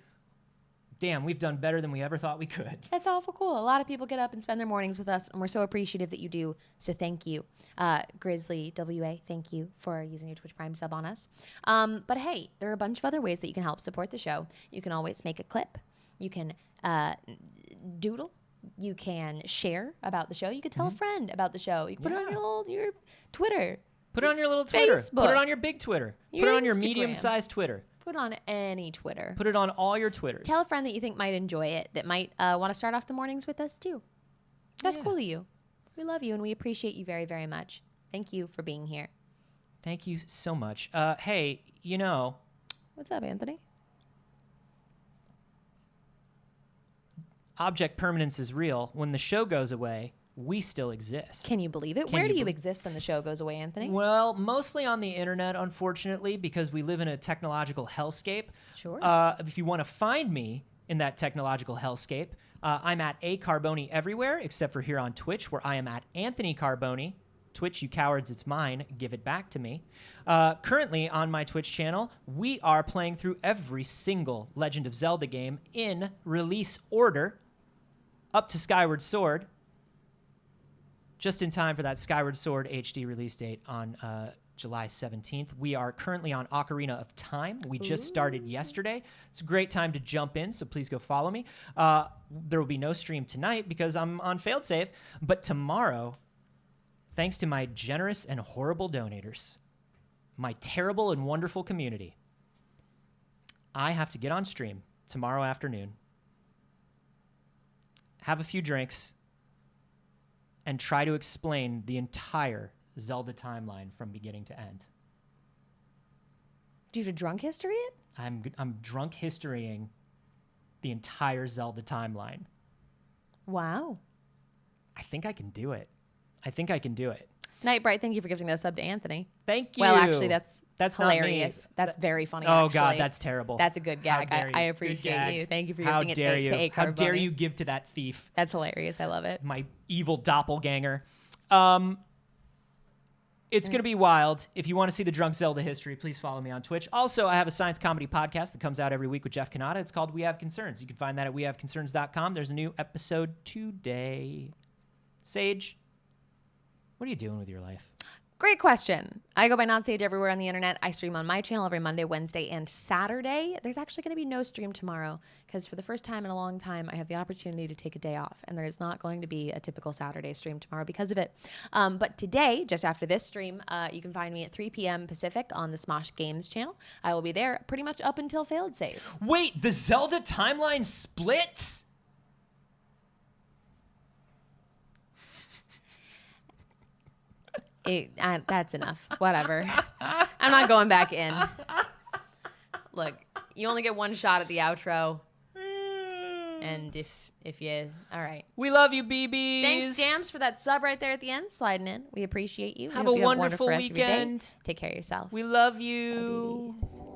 damn, we've done better than we ever thought we could. That's awful cool. A lot of people get up and spend their mornings with us, and we're so appreciative that you do. So thank you. Grizzly WA, thank you for using your Twitch Prime sub on us. But hey, there are a bunch of other ways that you can help support the show. You can always make a clip. You can doodle. You can share about the show. You can tell a friend about the show. You can put it on your Twitter. Put it on your little Twitter. Put Facebook. it on your big Twitter. Your Put it on your Instagram. medium-sized Twitter. Put it on any Twitter. Put it on all your Twitters. Tell a friend that you think might enjoy it, that might want to start off the mornings with us too. That's Yeah. cool of you. We love you and we appreciate you very, very much. Thank you for being here. Thank you so much. Hey, you know, What's up, Anthony? object permanence is real. When the show goes away, we still exist. Can you believe it? Can Where you do you believe- exist when the show goes away, Anthony? Well, mostly on the internet, unfortunately, because we live in a technological hellscape. Sure. If you want to find me in that technological hellscape, I'm at Carboni everywhere, except for here on Twitch, where I am at Anthony Carboni. Twitch, you cowards, it's mine. Give it back to me. Currently on my Twitch channel, we are playing through every single Legend of Zelda game in release order, up to Skyward Sword, just in time for that Skyward Sword HD release date on July 17th. We are currently on Ocarina of Time. We just started yesterday. It's a great time to jump in, so please go follow me. There will be no stream tonight because I'm on Failed Save, but tomorrow, thanks to my generous and horrible donators, my terrible and wonderful community, I have to get on stream tomorrow afternoon, have a few drinks, and try to explain the entire Zelda timeline from beginning to end. Do you have to drunk history it? I'm drunk historying the entire Zelda timeline. Wow. I think I can do it. I think I can do it. Night Bright, thank you for gifting that sub to Anthony. Thank you. Well, actually, that's not me. hilarious. That's very funny. Oh God, actually. that's terrible. That's a good gag. How dare I you. Good appreciate gag. you. Thank you for How gifting dare it you. to How dare Carboni. you give to that thief, That's hilarious. I love it. my evil doppelganger. It's going to be wild. If you want to see the Drunk Zelda history, please follow me on Twitch. Also, I have a science comedy podcast that comes out every week with Jeff Kanata. It's called We Have Concerns. You can find that at wehaveconcerns.com. There's a new episode today. Saige, what are you doing with your life? Great question. I go by Not Sage everywhere on the internet. I stream on my channel every Monday, Wednesday, and Saturday. There's actually going to be no stream tomorrow because for the first time in a long time, I have the opportunity to take a day off, and there is not going to be a typical Saturday stream tomorrow because of it. But today, just after this stream, you can find me at 3 p.m. Pacific on the Smosh Games channel. I will be there pretty much up until failed save. Wait, the Zelda timeline splits? That's enough. Whatever. I'm not going back in. Look, you only get one shot at the outro. And if you... All right. We love you, BBs. Thanks, Stamps, for that sub right there at the end, sliding in. We appreciate you. Have We a hope you wonderful rest of your day. weekend. Take care of yourself. We love you. Bye, BBs.